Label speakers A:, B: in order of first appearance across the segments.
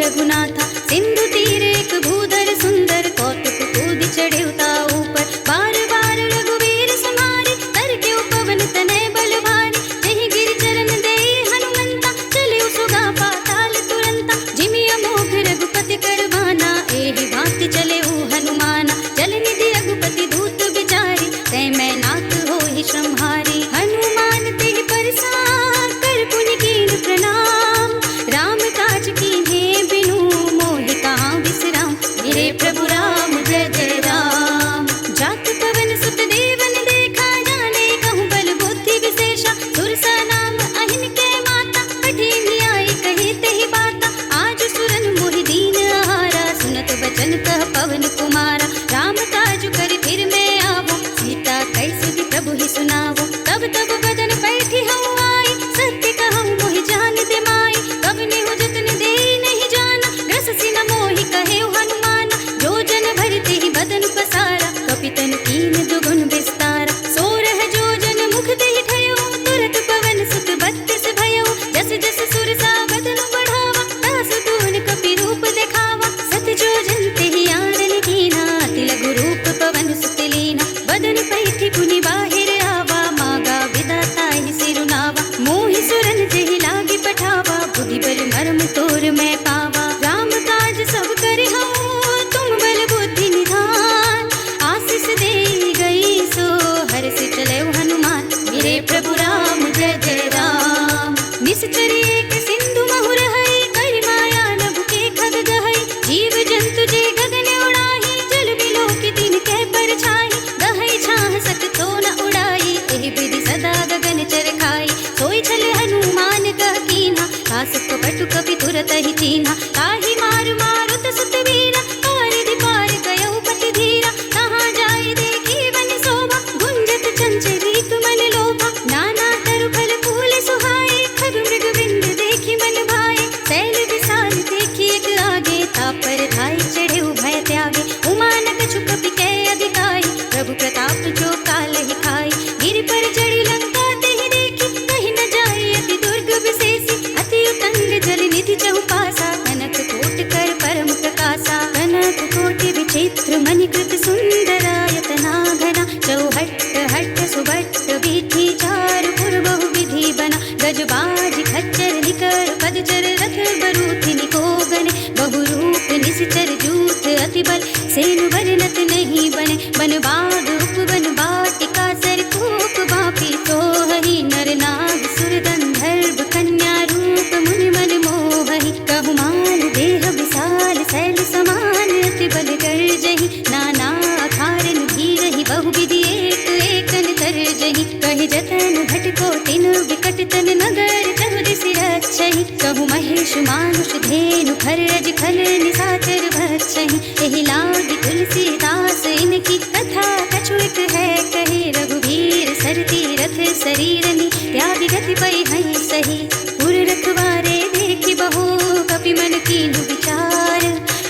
A: रघुनाथा। सिंधु तीर एक भूधर सुंदर, कौतुक कूद चढ़ेवता ऊपर। बार बार रघुवीर समारे, कर के पवन तनय बल भारी। जहि गिर चरण दे हनुमंता, चले सुगा पाताल तुरंता। जिमि अमोघ रघुपति कर बाना, एहि भांति चले हनुमाना। जल निधि रघुपति दूत बिचारी, तै मैं नाथ होहि श्रमहारी। हनुमान तेहि परसार, कर पुनि कीन प्रणाम। राम काज कीन्हे बिनु, मोहि कहाँ विश्राम। मेरे प्रभु राम जय जय राम। जात पवन सुत देवन देखा, जाने कहूँ बल बुद्धि विशेषा। सुरसा नाम अहिन के माता, कठिन आई कही तेहि बाता। आज सुरन मोहि दीन आहारा, सुनत बचन कह पवन कुमारा। राम काज कर फिर मैं आवो, सीता कैसुति प्रभु ही सुनावो। तब तब बदन बैठी हूँ आई, सत्य कहूँ मोहि जान दे माई। कब नेहु जतन दे नहीं जाना, रस सिन मोहि कहे हनुमान। जो जन भरते ही बदन पसारा, कपितन कीन दुगुन विस्तारा। सोरह जो जन मुख देहि ठयो, तुरत पवन सुत बत्तीस भयो। जस जस सुरसा बदन बढ़ावा, तास तून कपि रूप दिखावा। सत जो जन तेहि आनन कीना, अति लघु रूप पवन सुत लीना। बदन पैठी पुनि बाहिर आवा, मागा विधाता ही सिरुनावा। मोहि सुरन जेहि लागी पठावा, बुद्धि बल मर्म तोर मैं पावा। राम काज सब करे हूँ, तुम बल बुद्धि निधान। आशीष दे गई सो, हर्ष चले हनुमान। मेरे प्रभु राम जय जय राम। निश्चर एक सिंधु महु रहई, कर माया नभ के खग गहई। जीव जंतु जे गगन उड़ाही, जल बिलो की दिन के परछाई। गहई छाह सक तो न उड़ाई, एहि विधि सदा गगन चर खाई। सोई छल हनुमान कह कीन्हा, तास कपटु कपि तुरत ही चीन्हा। ताहि मार मारुत सुत वीरा, पारिधि पार गयहु पति धीरा। कहाँ जाय देखी वन शोभा, गुंजत चंचलित मन लोभा। नाना तरु फल फूल सुहाए, खग मृग बिंद देखी मन भाए। शैल विशाल देखी एक आगे, तापर धाय चढ़े भय त्यागे। उमानक छुक कपि अधिकाई, प्रभु प्रताप जो काल ही खाई। गिर पर चढ़ी लंका तेहि देखी, कहीं न जाए अति दुर्ग विशेषी। अति उतंग जल निधि चहुपासा, कनक कोट कर परम प्रकाशा। कनक कोटि विचित्र मणिकृत सुंदरायतना घना। चौहट्ट हट्ट सुबट्ट बीठी, चार पुर बहु विधि बना। गजबाज खच्चर निकर पदचर, रथ बरूथ निको गने। बहुरूप निश्चर जूथ अति बल, सेनु वर्णत नहीं बने। बन बाग उपवन बाटिका, सर कूप बापी सोहहि। नर नाग सुर गंधर्व कन्या, रूप मुनि मन मोहहि। कहु माल देह विशाल, शैल समान अति बल गर्जहि। नाना अखारन भीरहि, बहु विधि एक एकन तरजहि। कहि जतन घटको तिन विकट तन, नगर चहु दिसि रक्षहि। कहु महेश मानुष धेनु, खरज खल निशाचर भक्षहि। एहि लागी तुलसीदास, इनकी कथा कछुक है कहे। रघुवीर सर तीरथ शरीरनि, त्याग गति पै हई सही। पुर रखवारे देखि बहु, कपि मन कीन्हु विचार।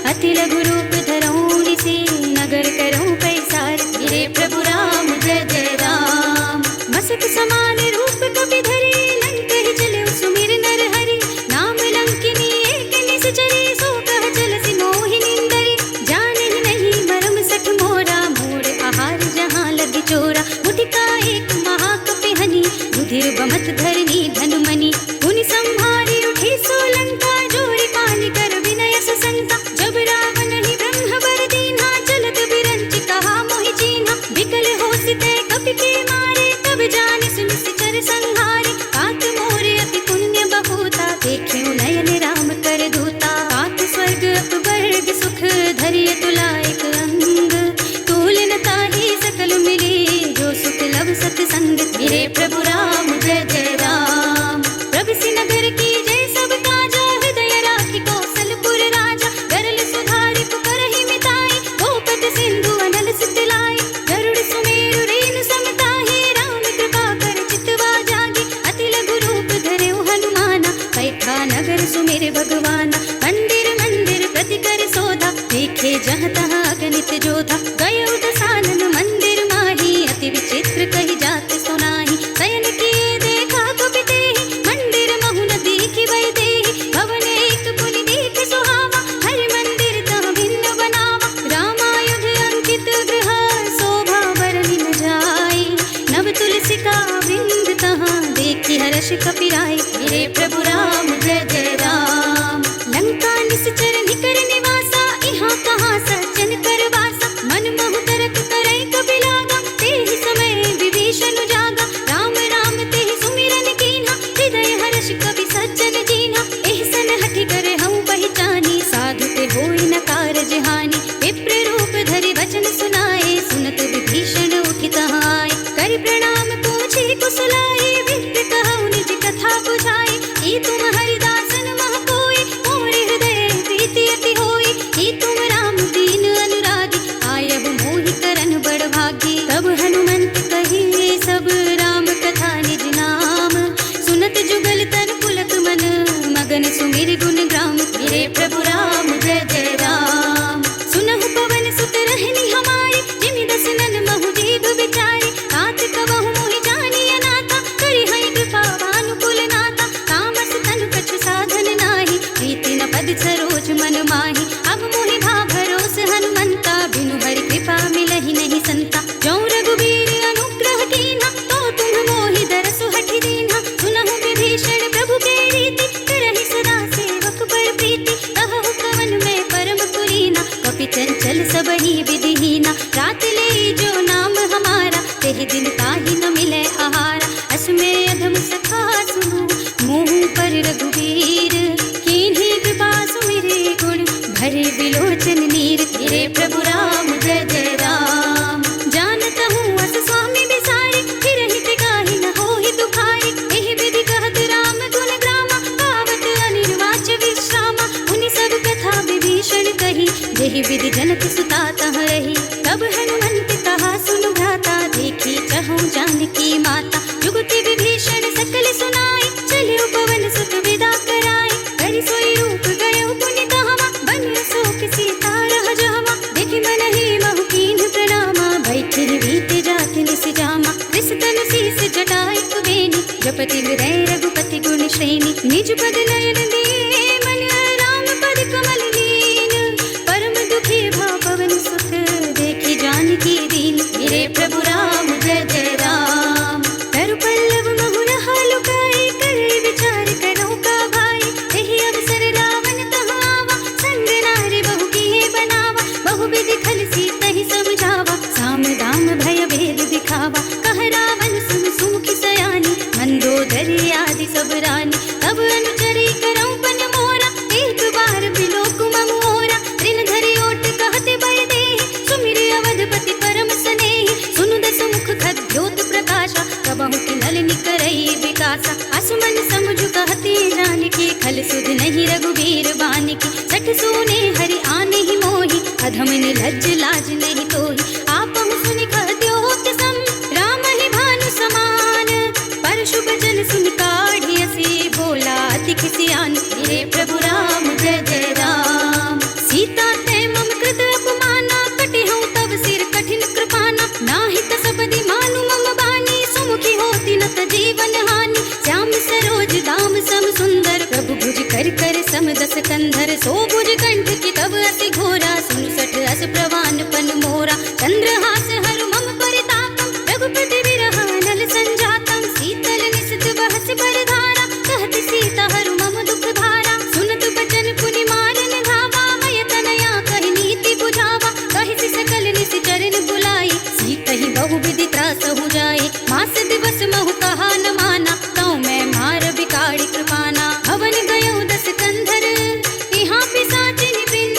A: अति लघु रूप धरऊँ निसि, नगर करऊँ पैसार। मेरे प्रभु राम जय जय राम। मसक समान रूप कपि धरि, लंक ही चले सुमिर नर हरि। नाम लंकिनी एक निश्चरी, सो कह चलसि मोहि निंदरी। जानहि नहीं मरम सठ मोरा, मोर आहार जहाँ लग चोरा। मुटिका एक महाकपि हनि, रुधिर बमत धरनी धनुमनि। पुनि संहारी उठी सोलंका, जोरी पानी कर विनय ससंका। जब रावण ही ब्रह्म बर दीन्हा, चलत बिरंचि कहा मोहि चीन्हा। विकल होसिते कपि के मारे, तब जानि सुनि सिचर संहारे। कात मोर अति पुण्य बहुता, देखियो नयन राम कर दूता। कात स्वर्ग अपवर्ग सुख, धरिय तुलायक अंग। तुलन ताहि सकल मिली, जो सुख लब सत्संग। मेरे प्रभु राम जय जय राम। प्रभु नगर की जय सब काजा, हृदय राखी कौशलपुर राजा। गरल सुधारि पुकारहि मिताई, गोपद सिंधु अनल सित लाई। गरुड़ सुमेरु रेनु समताहि, राम कृपा कर चितवा जागे। अति लघु रूप धरऊ हनुमाना, बैठा नगर सुमेर भगवाना। मंदिर मंदिर प्रति कर सोधा, देखे जहाँ तहाँ अगणित जोधा। गए दसानन मंदिर माही, अति विचित्र कही जात सुनाही। शयन किए देखा कपि तेहि, मंदिर महु न देखि वै देहि। भवन एक पुनि देख सुहावा, हर्ष कपिराय। मेरे प्रभु राम जय जय राम। लंका निश्चर निकर निवासा, यहाँ कहाँ सज्जन कर वासा। मन मोह तरक करई कबि लागा, तेहि समय विभीषण जागा। राम राम तेहि सुमिरन कीन्हा, हृदय हर्ष कपि सज्जन दीन्हा। एहसन हठि करे हऊँ पहचानी, साधु ते होई न कारज हानि। विप्र रूप धरि वचन सुनाए, सुनत विभीषण उठि तहाँ आए। करि प्रणाम पूछे कुशलाए, विप्र कहु निज कथा बुझाए। ई तुम हरिदासन मह कोई, मोर हृदय प्रीति अति होई। ई तुम राम दीन अनुरागी, आयहु मोहि करन बड़ भागी। तब हनुमंत कहिए सब राम कथा निज नाम, सुनत जुगल तन पुलक मन, मगन सुमिर गुण ग्राम। मेरे प्रभु राम जय जय राम। सुनहु पवन सुत रहनी हमारी, जिमि दसनन महु जीव बिचारी। तात कबहु मोहि जानिय नाथा, करि हई कृपा भानुकुल नाथा। तामस तनु कछु साधन नाही, प्रीति न पद सरोज मन माही। अब मोहि भा भरोस हनुमंता, बिनु हरि कृपा मिलहि नहीं संता। जौं रघुबीर अनुग्रह कीन्हा, तो तुम मोहि दरसु हठि दीन्हा। सुनहु विभीषण प्रभु के रीति, करहि सदा सेवक बड़ प्रीति। कहु कवन में परम पुरीना, कपि चंचल सबहि विधिहीना। रात ले जो नाम हमारा, तेहि दिन ताहि न मिले आहारा। असमय अधम सखा सुनु, मुँह पर रघुबीर। कीन्ही कृपा सुमिरे गुण, भरे बिलोचन नीर। मेरे प्रभु राम जय जय राम। जानत हूँ अस स्वामी बिसारी, फिर हित गाहि न होहि दुखारी। एहि विधि कहत राम गुण ग्रामा, गावत अनिर्वाच विश्रामा। उनि सब कथा विभीषण कही, जेहि विधि जनक सुता तहाँ रही। तब हनुमंत कहा सुनु भ्राता, देखी चहु जानकी माता। जुगति विभीषण सकल सुनाई, चलियो पवन सुत विदा कराई। करि सोई रूप गयो पुनि तहवा, बनियो शोक सीता रह जहवा। देखि मनहि महु कीन्ह प्रणामा, बैठि बीते जात निस जामा। विसतन शीस जटाई कुबेनी, जपति हृदय रघुपति गुण श्रेणी। निज पद नयन दिए मन, राम पद कमल लीन। परम दुखी भा पवन सुत, देखि जानकी दीन। मेरे प्रभु राम जय जय राम। तरु पल्लव महु रहा लुकाई, करे विचार करो का भाई। एहि अवसर रावण तहाँ आवा, संग नारी बहु किए बनावा। बहु विधि खल सीतहि समझावा, साम दाम भय भेद दिखावा। कह रावण सुन सुमुखी सयानी, मंदोदरी आदि सब रानी। तब अनुचरी करऊं पन मोरा, एक बार बिलोक मम ओरा। ऋण धरि ओट कहते बय देहि, सुमिर अवधपति परम स्नेहि। सुनु दस मुख खद्योत प्रकाशा, कबहु किन्नल निकरई विकासा। असमन समझु कहते जानकी, खल सुध नहीं रघुबीर बानिकी। सठ सूने हरि आने ही मोहि, अधम निर्लज्ज लाज नहीं तोहि। आपहु सुनि कहद्योत सम, राम ही भानु समान। परशु बचन सुनि काढ़ियसि, बोला अति खिसियान। मेरे प्रभु राम जय जय राम। सीता ते मम कृत अपमाना, कटिहउँ तब सिर कठिन कृपाना। नाहित सपदि मानु मम बानी, सुमुखी होती न त जीवन हानि। श्याम सरोज दाम सम सुंदर, प्रभु भुज कर कर सम दस कंधर। सो भुज कंठ की तब अति घोरा, सुनु सठ अस प्रवान पन मोरा। चंद्रहास हरु मम परितापम, रघुपति विरह नल संजातम। शीतल निशित बहस बरधारा, कहत सीता हरु मम दुख भारा। सुनत बचन पुनि मारन धावा, मय तनया कहि नीति बुझावा। कहि सकल निस चरण बुलाई, सीतहि बहु विधि त्रासहु जाई। मास दिवस महु कहा न माना, तौ मैं मार बिगाड़ी कृपाना। हवन गयो दस कंधर, यहाँ पिशाचिनि पिंड।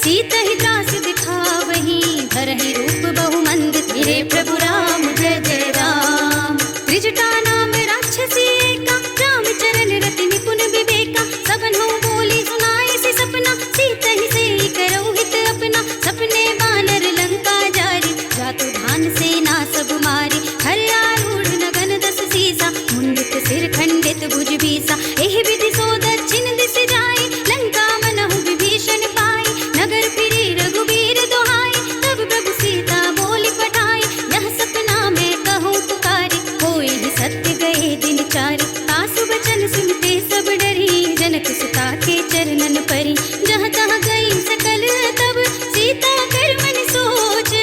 A: सीतहि त्रास दिखावहीं, धरहि रूप बहु मंद। मेरे प्रभु राम जय जय राम। त्रिजटा नाम राक्षसी एका, राम चरण रति निपुण विवेका। सबन हो बोली सुनाई सी सपना, सीतहि सेई करौ हित अपना। सपने बानर लंका जारी, जातु धान सेना सब मारी। हर आरूढ़ नगन दस सीसा, मुंडित सिर खंडित भुज बीसा। एहि विधि सो दक्षिण दिस जाई, लंका मनहु विभीषण पाई। नगर फिरे रघुबीर दुहाई, तब प्रभु सीता बोली पठाई। यह सपना मैं कहूँ पुकारी, होई ही सत्य गए दिन चारि। तासु बचन सुनते सब डरी, जनक सुता के चरणन परी। जहाँ तहाँ गई सकल तब, सीता कर मन सोच।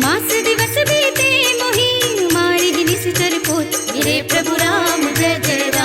A: मास दिवस बीते मोहि, मारि निश्चर पोच। मेरे प्रभु राम जय जय राम।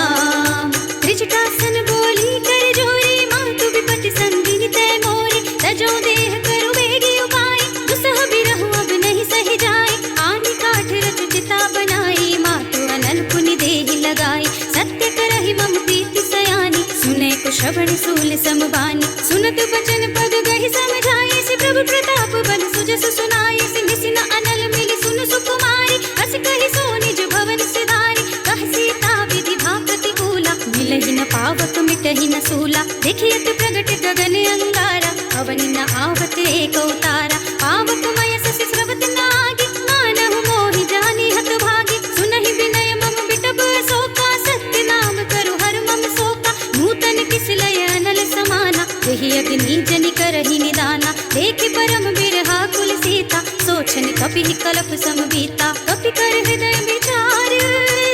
A: श्रवण सूल समबानी, सुनत बचन पद गहि समझाए, से प्रभु प्रताप बन सुजस सुनाए, सिंह सिन अनल मिली सुन सुकुमारी, अस कहि सो निज भवन सिधारी, कह सीता विधि भा प्रतिकूला, मिलहि न पावक मिटहि न सूला, देखियत प्रगट गगन अंगारा, अवनि न आवत एक अवतारा, पावक मय ससि स्रवत नागी, मानहु मोहि जानि हत भागी, सुनहि विनय मम बिटप शोका, सत्य नाम करु हर मम शोका, नूतन किस लय अनल समाना, यही अग्नि जनि करहि निदाना, देखि परम बिरहा कुल सीता, सोचन कपि कलप समबीता, कपि कर हृदय विचार,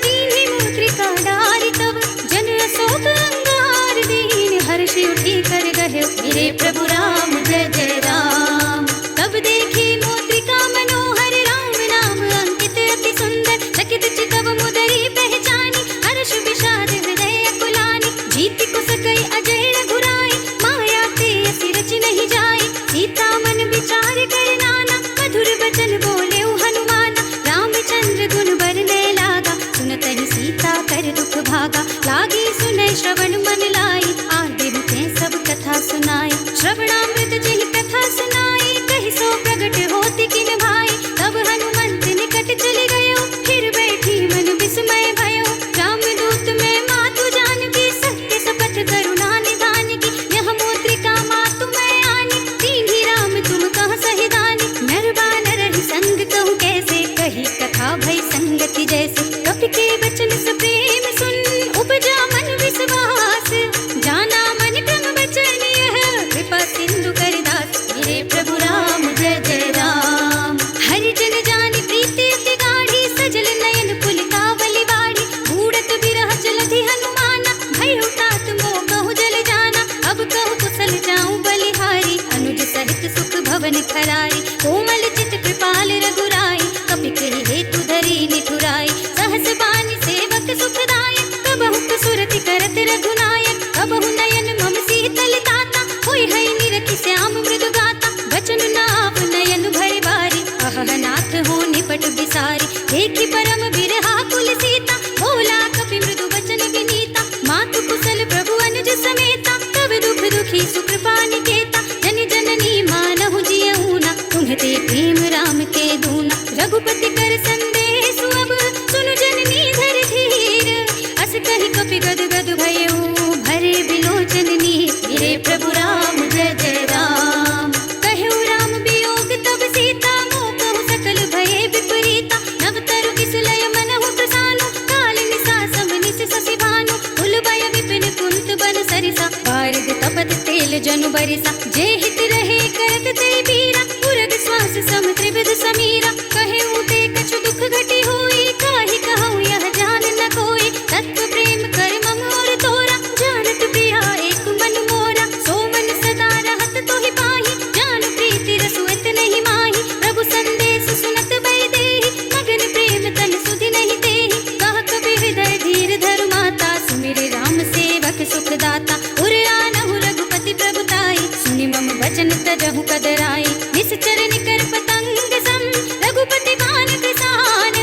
A: दीन्हि मुद्रिका डारि तब, जन अशोक अंगार दीन, हर्षि उठी कर गहे मेरे प्रभु राम जय जय राम। तब देखी मुद्रिका मनोहर, राम नाम अंकित अति सुंदर, चकित चितव मुदरी पहचानी, हर्ष विषाद हृदय अकुलानी, जीति को सकई अजय रघुराई, माया ते असी रच नहीं जाए, सीता मन विचार कर नाना, मधुर वचन बोले हनुमाना, रामचंद्र गुण बरने लागा, सुनतहि सीता कर दुख भागा, लागी सुनै श्रवण मन लाई, आगे ते सब कथा सुनाई, श्रवणामृत जहि कथा सुनाई, कहि सो प्रगट होति किन भाई, तब हनुमंत निकट चले गयो, फिर बैठी मन विस्मय भयो, रामदूत में मातु जानकी, सत्य सपथ करुणा निधान की, यह मुद्रिका मातु मैं आनी, दीन्हि राम तुम कह सहि दानी, नर बानर ही संग कहूँ कैसे, कही कथा भई संगति जैसे, कपि के वचन सप्रेम सुन, उपजा मन विश्वास, जाना मन क्रम वचन यह, कृपा सिंधु करिदास, मेरे प्रभु राम जय जय राम। हरि जन जानि प्रीति अति गाढ़ी, सजल नयन पुलकावली बाढ़ी, बूढ़त बिरह जलधि हनुमाना, भय तात मोह कहूँ जल जाना, अब कहूँ कुशल जाऊँ बलिहारी, अनुज सहित सुख भवन खरारी, कोमल चित कृपाल रघुराई, कपि कहि हेतु धरी निठुराई, सहस बानी सेवक सुखदायक, कबहु सुरति करत रघुनायक, कबहु नयन मम शीतल ताता, होय है निरखि श्याम मृदु गाता, बचन नाव नयन भय बारी, अहह नाथ हो निपट बिसारी, देखि परम बिरहा कुल सीता, बोला कपि मृदु वचन विनीता, मातु कुशल प्रभु अनुज समेता, तब दुख दुखी सुकृपा निकेता, जन जननी मानहु जियऊना, तुम्हते प्रेम राम के दूना, रघुपति कर संदेश अब, सुनु जननी धर धीर, अस कहि कपि गद गद भयऊ, भरे बिलोचन नीर, मेरे प्रभु राम जय जय राम। कहु राम वियोग तब सीता, मोह कहु सकल भये विपरीता, नव तरु किस लय मनहु प्रसानु, काल निसा सम निस शशि भानु, उलबय विपिन कुंत बन सरिसा, बारिद तपत तेल जनु बरिसा, जे हित रहे करत ते बीरा, उरग श्वास सम त्रिविध समीरा, कहे ऊते कछु दुख घटी होई, काहि कहूँ यह जान न कोई, तत्व प्रेम कर मम और तोरा, जानत प्रिया एक मन मोरा, सो मन सदा रहत तोहि पाही, जान प्रीति रसु इत नहीं माही, प्रभु संदेश सुनत बै देहि, मगन प्रेम तन सुधि नहीं तेहि, कह कबि हृदय धीर धरु माता, सुमिर राम सेवक सुख दाता, उर आनहु रघुपति प्रभुताई, सुनि मम वचन तजहु कदराई, निश्चर निकर पतंग सम, रघुपति बान किसान,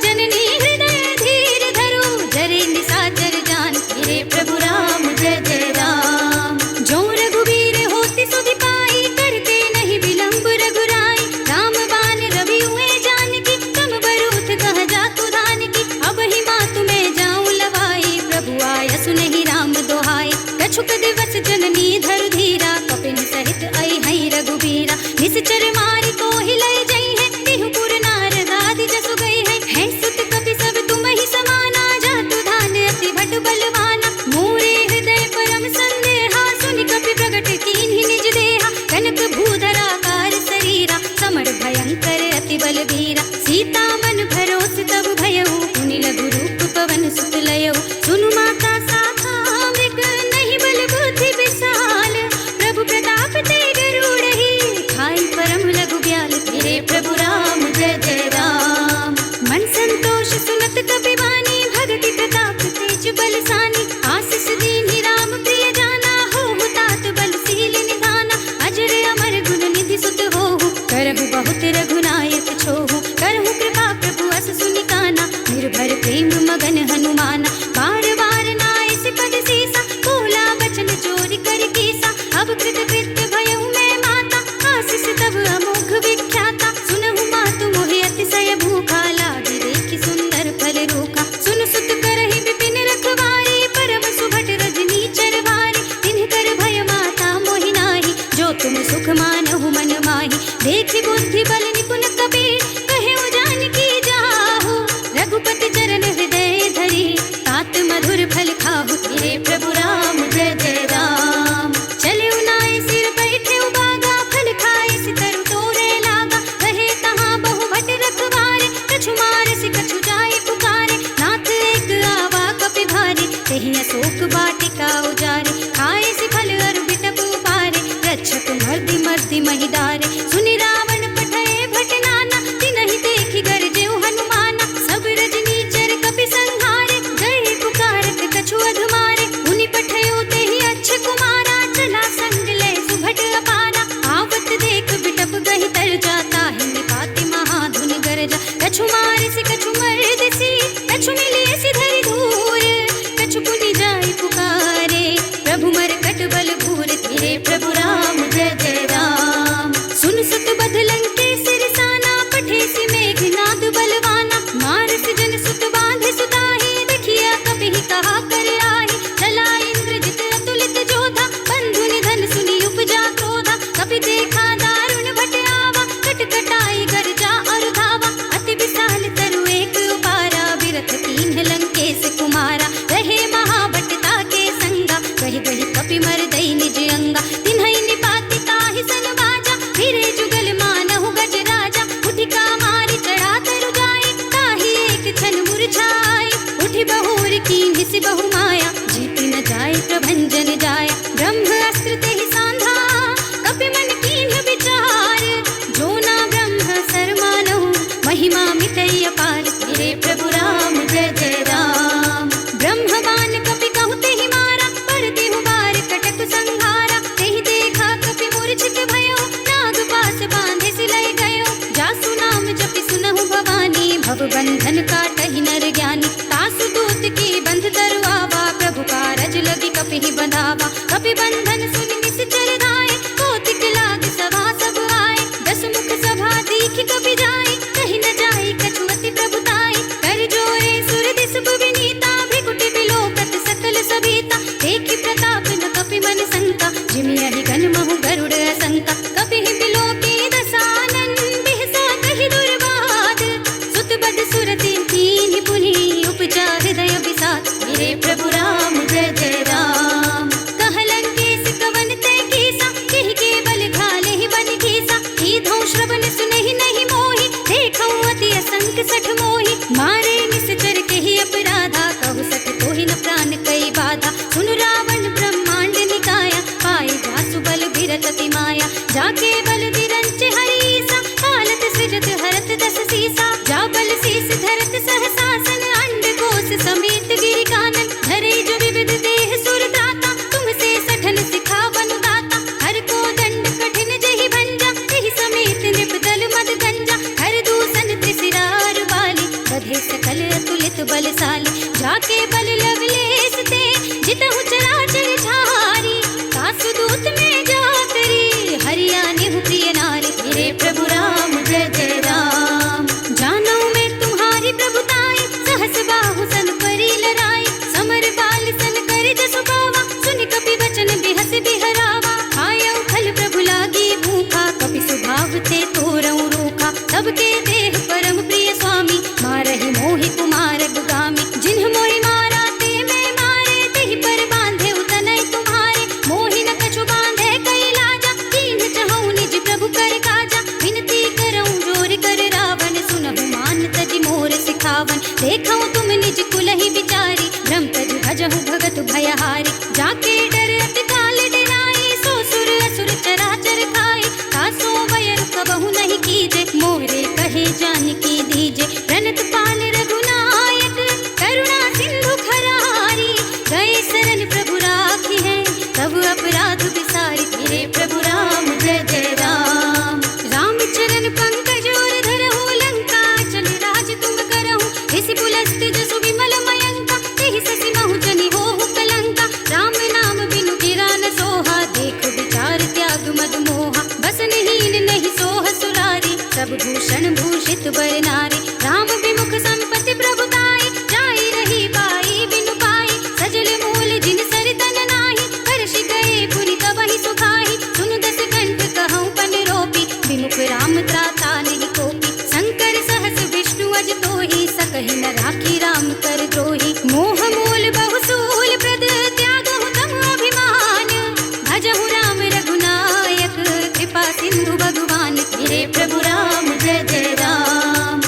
A: जननी हृदय धीर धरु, जरे निशाचर जान, मेरे प्रभु राम जय जय राम। जो रघुवीर होति सुधि पाई, करते नहीं विलंब रघुराई, राम बान रवि हुए जानकी, कम बरूथ कह जातु धानकी, अब ही मातु में जाऊं लवाई, प्रभु आय सुनहि राम दोहाई, कछुक दिवस जननी धरु धीरा, कपिन सहित आई हई रघुबीरा, निश्चर मारी को हिलय जई है, तिहुपुर नारद आदि जसु गई है सुत कपि सब तुम ही समाना, जातु धान अति भट बलवाना, मोरे हृदय परम संदेहा, सुनि कपि प्रगट कीन्हि निज देहा, कनक भूधरा कार शरीरा, समर भयंकर अति बलवीरा, सीता मन भरोस तब भयऊ, पुनि लघु रूप पवन सुत लयऊ, सुनु माता साखा मृग, नहीं बल बुद्धि विशाल, प्रभु प्रताप ते गरुड़हि, खाई परम लघु ब्याल, मेरे प्रभु राम जय जय राम। मन संतोष सुनत कपि वाणी, भगति प्रताप तेज बलसानी, आशीष दीन्हि राम प्रिय जाना, होहु तात बलशील निधाना, अजर अमर गुण निधि सुत होहु, करहु बहुत रघुनायक छोहु, करहु कृपा प्रभु अस सुनि काना, निर्भर प्रेम मगन हनुमाना, कीन्हि सि बहु माया, जीति न जाय प्रभंजन जाय। ब्रह्म अस्त्र तेहि सांधा, कपि मन कीन्हि विचार। जो ना ब्रह्म सर मानहु, महिमा मितई अपार। मेरे प्रभु राम जय जय राम। ब्रह्म बाण कपि कहु तेहि मारा, पर देहु बार कटक संहारा। तेहि देखा कपि मूर्छित भयो, नाग पास बांधे सिलय गयो। जासु नाम जपि सुनहु भवानी, भव बंधन काटहि नर ज्ञानी। तासु दूत की बंध तरुआवा, प्रभु कारज लगी कपिहि बंधावा। कपि बंधन सुनि निश्चर धाये, कौतिक लाग सभा सब आए। दस मुख सभा दीखि कपि जाए, कहि न जाए कछु अति प्रभुताई। कर जोरे सुर दिस विनीता, भृकुटि बिलोकत सकल सभीता। देखि प्रताप न कपि मन शंका, जिमियहि गण महु गरुड़ असंका। कपिहि बिलोके दसानन, बिहसा कहि दुर्वाद। सुत बद सुरति कीन्हि पुनि, उपजा हृदय विषाद। मेरे प्रभु राम जय जय राम। कहलन केस कवन तै कीसा, केहि केवल घालेहि बन घीसा। कीधौ श्रवण सुनहि नहीं मोहि, देखौ अति असंक सठ मोहि। मारे निश्चर केहि अपराधा, कहु सठ कोहि न प्राण कई बाधा। सुनु रावण ब्रह्मांड निकाया, पाए जासु बल बिरत अति माया। जाके बल बिरंच हरीसा, पालत सृजत हरत दस सीसा। जा बल शीस धरत सहसासन, अंड कोश समेत गिरि कानन। धरे जो विविध देह सुर दाता, तुमसे सठन सिखावनु दाता। हर को दंड कठिन जहि भंजा, तेहि समेत नृप दल मद गंजा। हर दूषण त्रिशिरार बाली, बधे सकल अतुलित बलशाली। जाके बल लवलेश ते, जितहु चराचर झारी। तासु दूत में जाकरी, हरिया निहु प्रिय नारी। मेरे प्रभु राम जय जय राम। जानो मैं तुम्हारी प्रभुताई, सहस बाहु सन परी लड़ाई। समर बाल सन कर जसु पावा, सुनि कपि वचन बिहस बिहरावा। आयौ खल प्रभु लागी भूखा, कपि सुभाव ते तोरऊ रूखा। सबके देह परम प्रिय स्वामी, मारहि मोहि कुमार दुगामी। जिन्ह मोहि मारा ते मैं मारे, तेहि पर बांधे उतनय तुम्हारे। मोहि न कछु बांधे कई लाजा, कीन्ह चहु निज प्रभु कर काजा। विनती करऊं जोर कर रावण, सुनहु मान तजि मोर सिखावन। देखऊं तुम निज कुलहि विचारी, भ्रम तजि भजहु भगत भयहारी। जाके डर अति काल डराई, सो सुर असुर चराचर खाई। तासो वयर कबहु नहीं कीजे, मोरे कहे जानकी दीजे। प्रणत पाल रघुनायक, करुणा सिंधु खरारी। गए शरण प्रभु राखी है, तब अपराध विसारी। मेरे प्रभु राम जय जय राम। राम चरण पंकज और धरहु, लंका चल राज तुम करहु। इसी पुलस्त जसु विमल मयंका, तेहि ससि महु जनि होहु कलंका। राम नाम बिनु गिरा न सोहा, देख विचार त्याग मद मोहा। बसनहीन नहीं सोह सुरारी, सब भूषण भूषित बर नारी। राम विमुख संपत्ति प्रभुताई, जाई रही बाई बिनु पाई। सजल मूल जिन सर तन नाही, हर्षि गए पुनि तबहि सुखाई। सुनु दस कंठ कहऊं पन रोपी, विमुख राम त्राता नहीं कोपी। शंकर सहस विष्णु अज तोहि, सकहि न राखी राम कर द्रोही। मोह मूल बहुसूल प्रद, त्यागहु तम अभिमान। भजहु राम रघुनायक, कृपा सिंधु भगवान। मेरे प्रभु राम जय जय राम।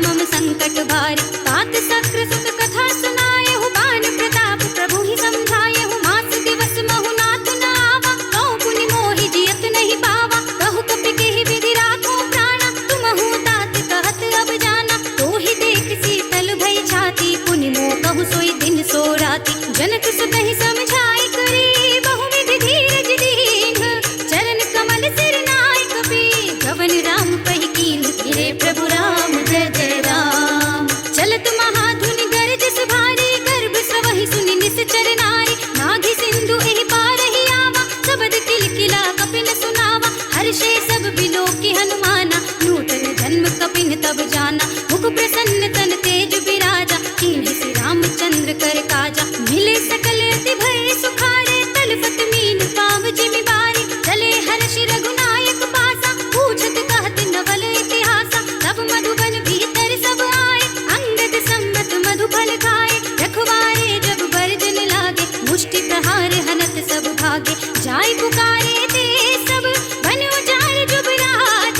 A: मम संकट भारी। तात सक्र सुत कथा सुनाए हो, बान प्रताप प्रभु ही समझाए हो। मास दिवस महु नाथ न आवा, कहो पुनि मोहि जियत नहीं पावा। कहु कपि केहि विधि राखो प्राणा, तुमहु तात कहत अब जाना। तो ही देख शीतल भई छाती, पुनि मोह कहु सोई दिन सो राती। जनक सुत ही समझाई करी, बहु विधि धीरज दीन। चरण कमल सिर नाय कपि, गवन राम पहि कीन। गिरे प्रभु राम जय जय राम। चलत महाधुनि गरज सुभारी, गर्भ स्रवहि सुनि निश्चर नारी। नाघि सिंधु एहि पारहि आवा, सबद किलकिला कपिन सुनावा। हर्षे सब बिलोकि हनुमाना, नूतन जन्म कपिन तब जाना। मुख प्रसन्न तन तेज बिराजा, कीन्हि श्री रामचंद्र कर काजा। मिले सकल अति भय सुखारे, तलपत मीन पाव जिमि बारी। चले हर्षि रघुनायक पासा, पूछत कहत नवल इतिहासा। तब मधुबन भीतर सब आए, अंगद सम्मत मधुफल खाए। रखवारे जब बरजन लागे, मुष्टि प्रहार हनत सब भागे। जाय पुकारे ते सब, बन उजाड़ जुबराज।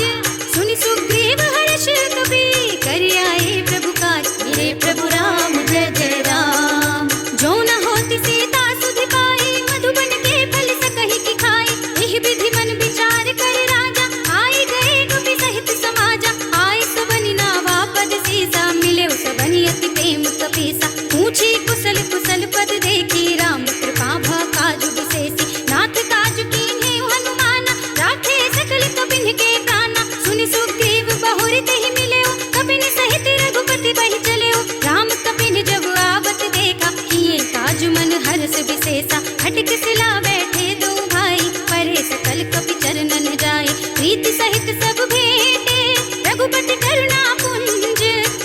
A: सुनि सुग्रीव हर्ष कपि, कर आए प्रभु काज। मेरे प्रभु राम जय जय राम। जो न होती सीता सुधि पाई, मधुबन के फल सकहि की खाई। एहि विधि मन विचार कर राजा, आई गए कपि सहित समाजा। आई सबनि नावा पद सीसा, मिले सबनि अति प्रेम कपीसा। पूछी कुशल कुशल पद देखी, राम कृपा भा काजु विशेषी। नाथ काज कीन्हे हनुमाना, राखे सकल कपिन के प्राणा। सुनि सुग्रीव बहुरि तेहि मिलेउ, कपिन सहित रघुपति बहि चलेउ। राम कपिन जब आवत देखा, किए काज मन हर्ष विशेषा। खटक सिला बैठे दो भाई, परे सकल कपि चरणन जाए। प्रीति सहित सब भेंटे, रघुपति करुणा पुंज।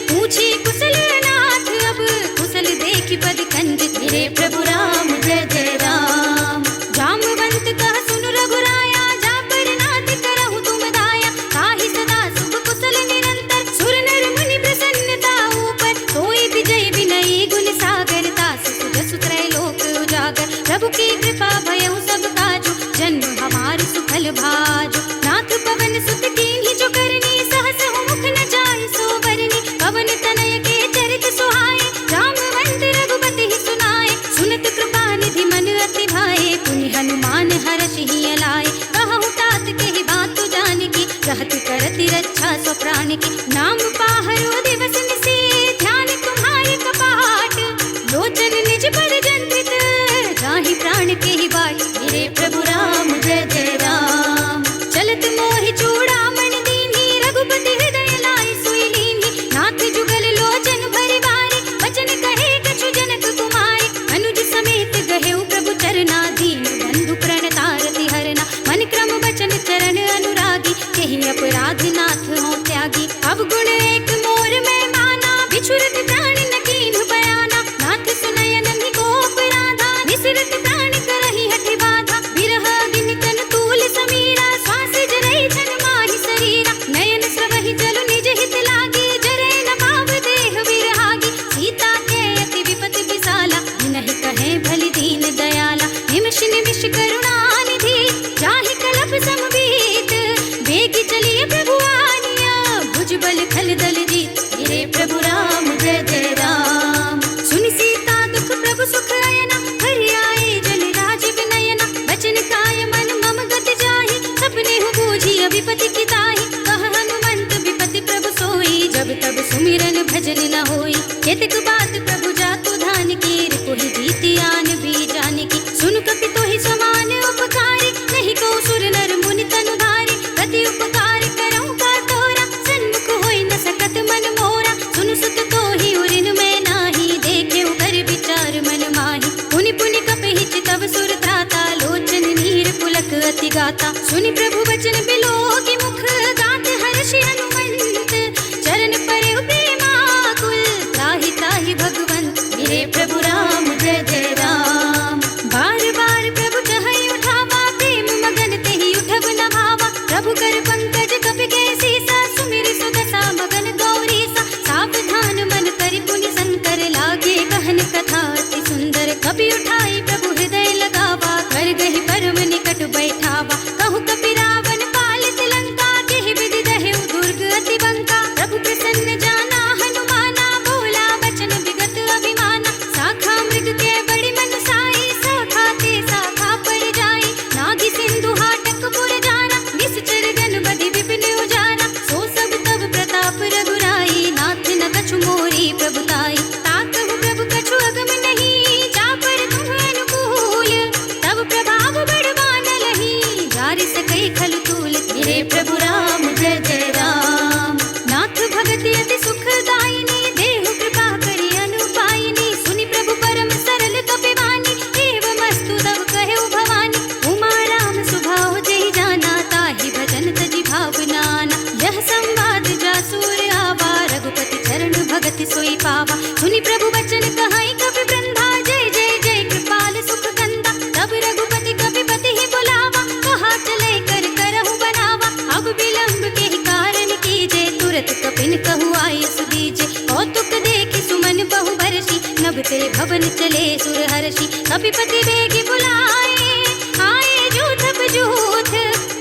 A: पूछी कुशल नाथ अब, कुशल देखि पद कंज। मेरे प्रभु राम जय जय राम। जामवंत कह सुन रघुराया, जा पर नाथ करहु तुम दाया। ताहि सदा शुभ कुशल निरंतर, सुर नर मुनि प्रसन्नता ऊपर। सोई विजय विनयी गुण सागर, तास सुजसु त्रैलोक उजागर। प्रभु की कृपा भयउ सब काजु, जन्म हमार सुफल भाजु। नाथ पवन सुत कीन्हि जो करनी, सहस मुख न जाय सो बरनी। पवन तनय के चरित सुहाए, जामवंत रघुपति ही सुनाए। सुनत कृपा निधि मन अति भाए, पुनि हनुमान हर्षि ही अलाए। कहु तात केहि बात जानकी, कहत करति रक्षा सो प्राण की। नाम पाहरो दिवस निशि, ध्यान तुम्हारे कपाट। लोचन निज पर जंत्रित, जाहि प्राण केहि बाट। मेरे प्रभु राम जय जय राम। चलत मोहि चूड़ामणि दीन्हि, रघुपति हृदय लाय सोई लीन्हि। नाथ जुगल लोचन भरि बारी, वचन कहे कछु जनक कुमारी। अनुज समेत गहेउ प्रभु चरना, दीन बंधु प्रणतारति हरना। मन क्रम वचन चरण अनुरागी, केहि अपराध नाथ हो त्यागी। अब गुण एक मोर में माना, बिछुरत प्राण न कीन्हु बयाना। नाथ सुनय नन्हि को अपराधा, निसरत प्राण करहि हठि बाधा। बिरह अग्नि तन तूल समीरा, श्वास जरई छन माहि शरीरा। नयन स्रवहि जल निज हित लागी, जरै न पाव देह विरहागी। सीता के अति विपति विसाला, नहीं कहे भलि दीन दयाला। निमिष निमिष करुणा निधि, जाहि कलप समबीत। बेगी चलिए प्रभु। प्रभु प्रभु प्रभु प्रभु प्रभु प्रभु प्रभु प्रभु प्रभु प्रभु प्रभु प्रभु प्रभु प्रभु प्रभु प्रभु प्रभु प्रभु प्रभु प्रभु प्रभु प्रभु 'विपति किताहि कह हनुमंत विपति प्रभु सोई जब तब सुमिरन भजन न होई केतक बात प्रभु जातु धान की रिपुहि जीति आन भी जान की सुन कपि तोहि समान उपकारी नहीं को सुर नर मुनि तनुधारी प्रति उपकार करऊं का तोरा सन्मुख होई न सकत मन मोरा सुन सुत तोहि उरिन में नाही देखे कर विचार मन माही पुनि पुनि कपहि चितव सुर त्राता लोचन नीर पुलक अति गाता सुनि प्रभु वचन बिलो की मुख गात हर्षि हनुमंत चरण परे प्रेमाकुल त्राहि त्राहि भगवंत मेरे प्रभु राम जय जय राम। अति अति सुखदायिनी, देहु कृपा करि अनुपायिनी, सुनि प्रभु परम सरल कपिवानी, एवमस्तु तव कहु भवानी। उमा राम सुभाव जेहि जाना, ताहि भजन तजि भावनाना। यह संवाद जासुर आवा, रघुपति चरण भगति सोई पावा। सुनि प्रभु वचन कहाई कपि वृंदा, जय जय जय कृपाल सुख कंदा। तब रघुपति कपिपति ही बुलावा, कहा चलै कर करहु बनावा। अब विलंब के ही कारण कीजे, तुरत कपिन कहु आय सुदीजे। कौतुक देखि सुमन बहु बरसी, नभ ते भवन चले सुर हर्षि। कपिपति बेगी बुलाए, आए जूथ बजूथ,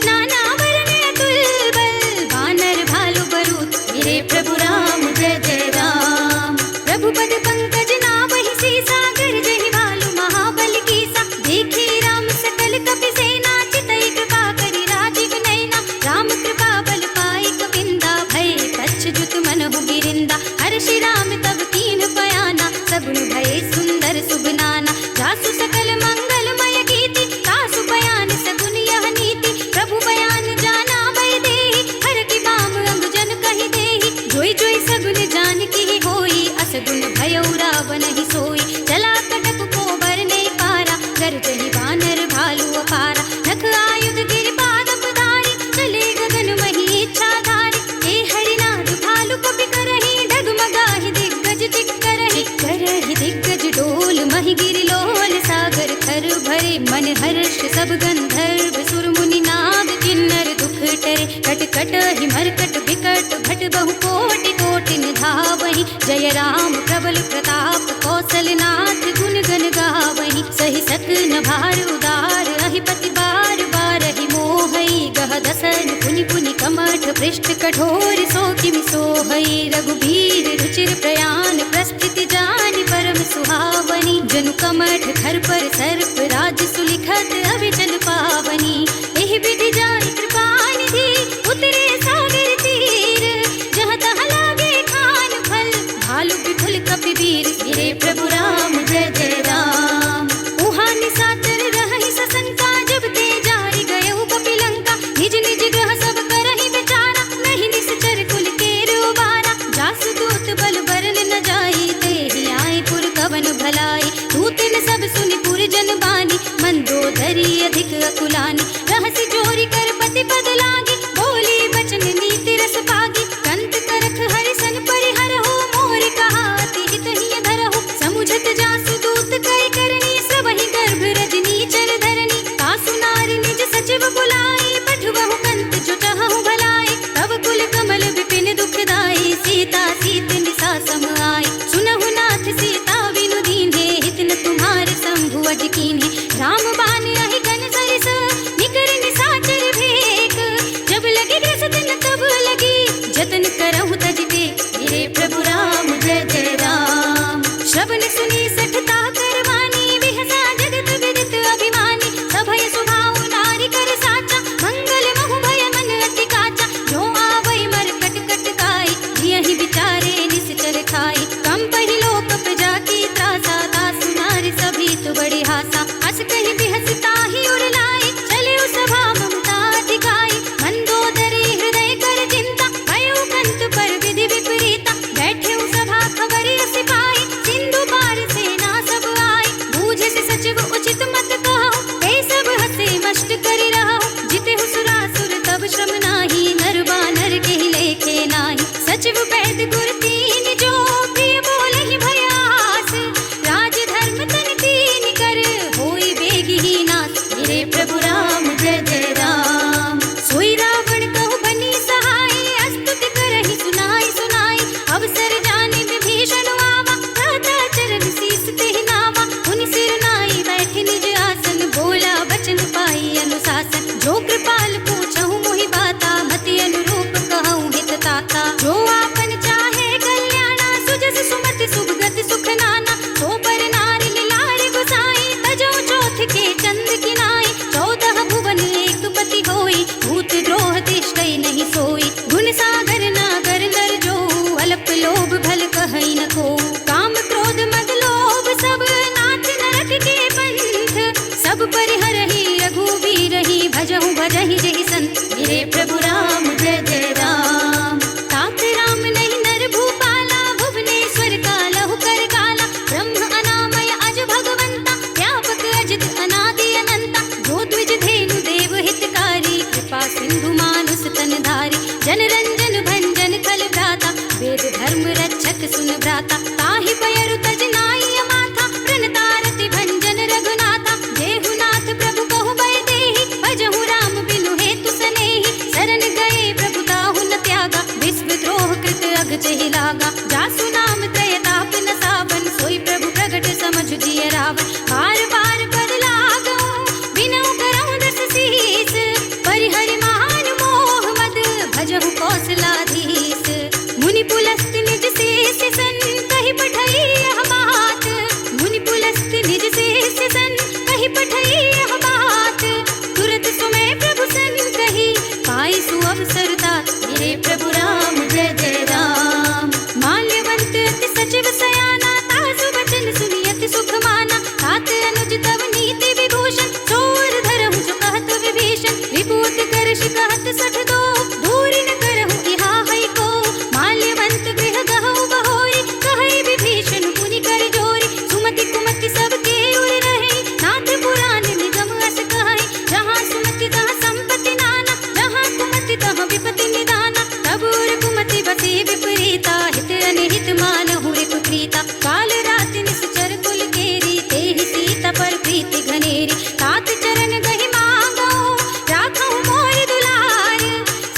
A: नाना वरन अतुल बल, वानर भालु बरूथ। मेरे प्रभु राम जय जय राम। प्रभु पद पंकज नावहि सीसा, गरजहि भालु महाबल कीसा। देखी राम सकल कपि सेना, चितई कृपा करि राजीव नैना। राम कृपा बल पाई कपिंदा, भय कच्छ मनहु गिरिंदा। हर्षि राम तब कीन बयाना, सगुन भय सुंदर सुबनाना। जासु सकल मंगलमय गीति, तासु बयान सगुन यह नीति। प्रभु बयान जाना भय देहि, हर की बाम अंग जन कहि देहि। जोई जोई सगुन जान की होई, असगुन भयउ रावण ही सोई। चला कटक को बरने पारा, गरजहि वानर भालु अपारा। नख आयुध गिरि पादप धारी, चले गगन मही इच्छाधारी। हे हरिनाथ भालु कपि करहि, डगमगाहि दिग्गज चिक्करहि। करहि दिग्गज डोल, महि गिरि लोल। सागर थर भरे, मन हर्ष सब गंधर्व सुर मुनि नाग। किन्नर दुख टरे, कट कट हि मरकट बिकट। भट बहु कोटि कोटि निधावहि, जय राम प्रबल प्रताप। कौशलनाथ गुण गण गावहि, सहि सकन भार उदार। अहिपति बार बारहि मोहई, गह दसन पुनि पुनि कमठ। पृष्ठ कठोर सो किमि सोहई, रघुबीर रुचिर प्रयाण। प्रस्थिति जानि परम सुहावनी, जनु कमठ खर पर सर्प। राज सुलिखत अविचल पावनी, एहि विधि जानि कृपा निधि। उतरे सागर तीर, जहाँ तहाँ लागे खान फल। भालु विपुल कपिवीर, मेरे प्रभु राम जय जय राम। उहाँ निशाचर रहहि सशंका, जब ते जारि गयउ कपिलंका। निज निज ग्रह सब करहि विचारा, नहीं निश्चर कुल केर उबारा। जासु दूत बल बरन न जाई, तेहि आए पुर कवन भलाई। दूतन सब सुनि पुर जन बानी, मंदोदरी अधिक अकुलानी। रहसि जोरी कर पति पद लागी, बोली बचन नीति रस पागी। कंत करख हरिसन परिहरहु, मोर कहा अति हित हिय धरहु। समुझत जासु दूत कई करनी, सबहि गर्भ रजनी चर धरनी। तासु नारी निज सचिव बुलाई, पठवहु कंत जो चाहहु भलाई। तब कुल कमल विपिन दुखदाई, सीता सीत निसा सम आई। सुनहु नाथ सीता बिनु दीन्हे, हित न तुम्हारे शंभु अज कीन्हे। राम बान अहि गन सरिस, निकर निशाचर भेक। जब लगी ग्रस दिन तब लगी, जतन करहु तज टेक। मेरे प्रभु राम जय जय राम। श्रवण सुनी सठता करवानी, बिहसा जगत विदित अभिमानी। सभय सुभाव नारी कर साचा, मंगल महु भय मन अति काचा। जो आवै मर कट कट काई, जियहि विचारे निश्चर खाई। कंपहि लोक प्रजा की त्रासा, तासु नारी सभी तु बड़ी हासा। हस कहि बिहस ताहि उर लाई, चले सभा ममता दिखाई। मंदोदरी हृदय कर चिंता, भयउ कंत पर विधि विपरीता। बैठे सभा खबर अस पाई, सिंधु पार सेना सब आई। बूझे से सचिव उचित मत कहु, ते सब हसे मष्ट करि रहु। जितेहु सुरासुर तब श्रम नाही, नर बानर केहि लेखे नाही। सचिव वैद गुर तीन जो, प्रिय बोलहि भयास। राज धर्म तन तीन कर, होई बेगी ही नास। मेरे प्रभु राम जय जय राम। सोई रावण कहु बनी सहाय, अस्तुति करहि सुनाई सुनाई। अवसर जानि विभीषण आवा, दाता चरण शीस तेहि नावा। उनि सिर नाई बैठे निज आसन, बोला बचन पाई अनुशासन। जो कृपाल पूछहु मोहि बाता, मति अनुरूप कहऊँ हित ताता। जो आपन चाहे कल्याणा, सुजस सुमति सुभगति सुख नाना। सो पर नारी लारि गुसाई, तजौ चौथ के चंद किनाई। 14 भुवन एक पति होई, भूत द्रोह तिष्ठै नहीं सोई। गुण सागर नागर नर जो, अल्प लोभ भल कहै न को। काम क्रोध मद लोभ सब, नाथ नरक के पंथ। सब परिहरहि रघुवीरहि, भजहु भजहि जेहि संत। मेरे प्रभु राम जय जय राम। तात राम नहीं नर धर्म रक्षक सुन भ्राता, ताहि पयरु तज नाई माथा, प्रणतारति भंजन रघुनाथा। जेहुनाथ प्रभु कहु बय देहि, भजहु राम बिनु हेतु सनेहि। शरण गए प्रभु ताहु न त्यागा, विश्व द्रोह कृत अघ चहि लागा। जासु नाम त्रय ताप न सावन, सोई प्रभु प्रगट समझ जिय रावण। बार बार पद लागऊं, बिनऊ करऊं दस सीस, परिहरि मान मोह मद, भजहु कौशलाधीश। मुनि पुलस्त निज शेष सन, कहि पठई यह बात। मुनि पुलस्त निज शेष सन, कहि पठई यह बात। तुरत सुमय प्रभु सन कही, पाई सुअवसर तात। हे प्रभु राम जय जय राम। माल्यवंत अति सचिव सयाना, तासु वचन सुनि अति सुख माना। तात अनुज तव नीति विभूषण, चोर धरहु जो कहत विभीषण। विभूति करश कहत सठ दो, दूरि न करहु इहा है को। माल्यवंत गृह गहु बहोरी, कहै विभीषण पुनि कर जोरी। सुमति कुमति सबके उर रहे, नाथ पुराण निगम अस कहै। जहाँ सुमति तहाँ संपत्ति नाना, जहाँ कुमति तहाँ विपत्ति निदाना। तब उर कुमति बसे विपरीता, हित अनहित मानहु रिपु प्रीता। काल राति निश्चर कुल केरी, तेहि सीता पर प्रीति घनेरी। तात चरण गहि मांगो, राखहु मोर दुलार।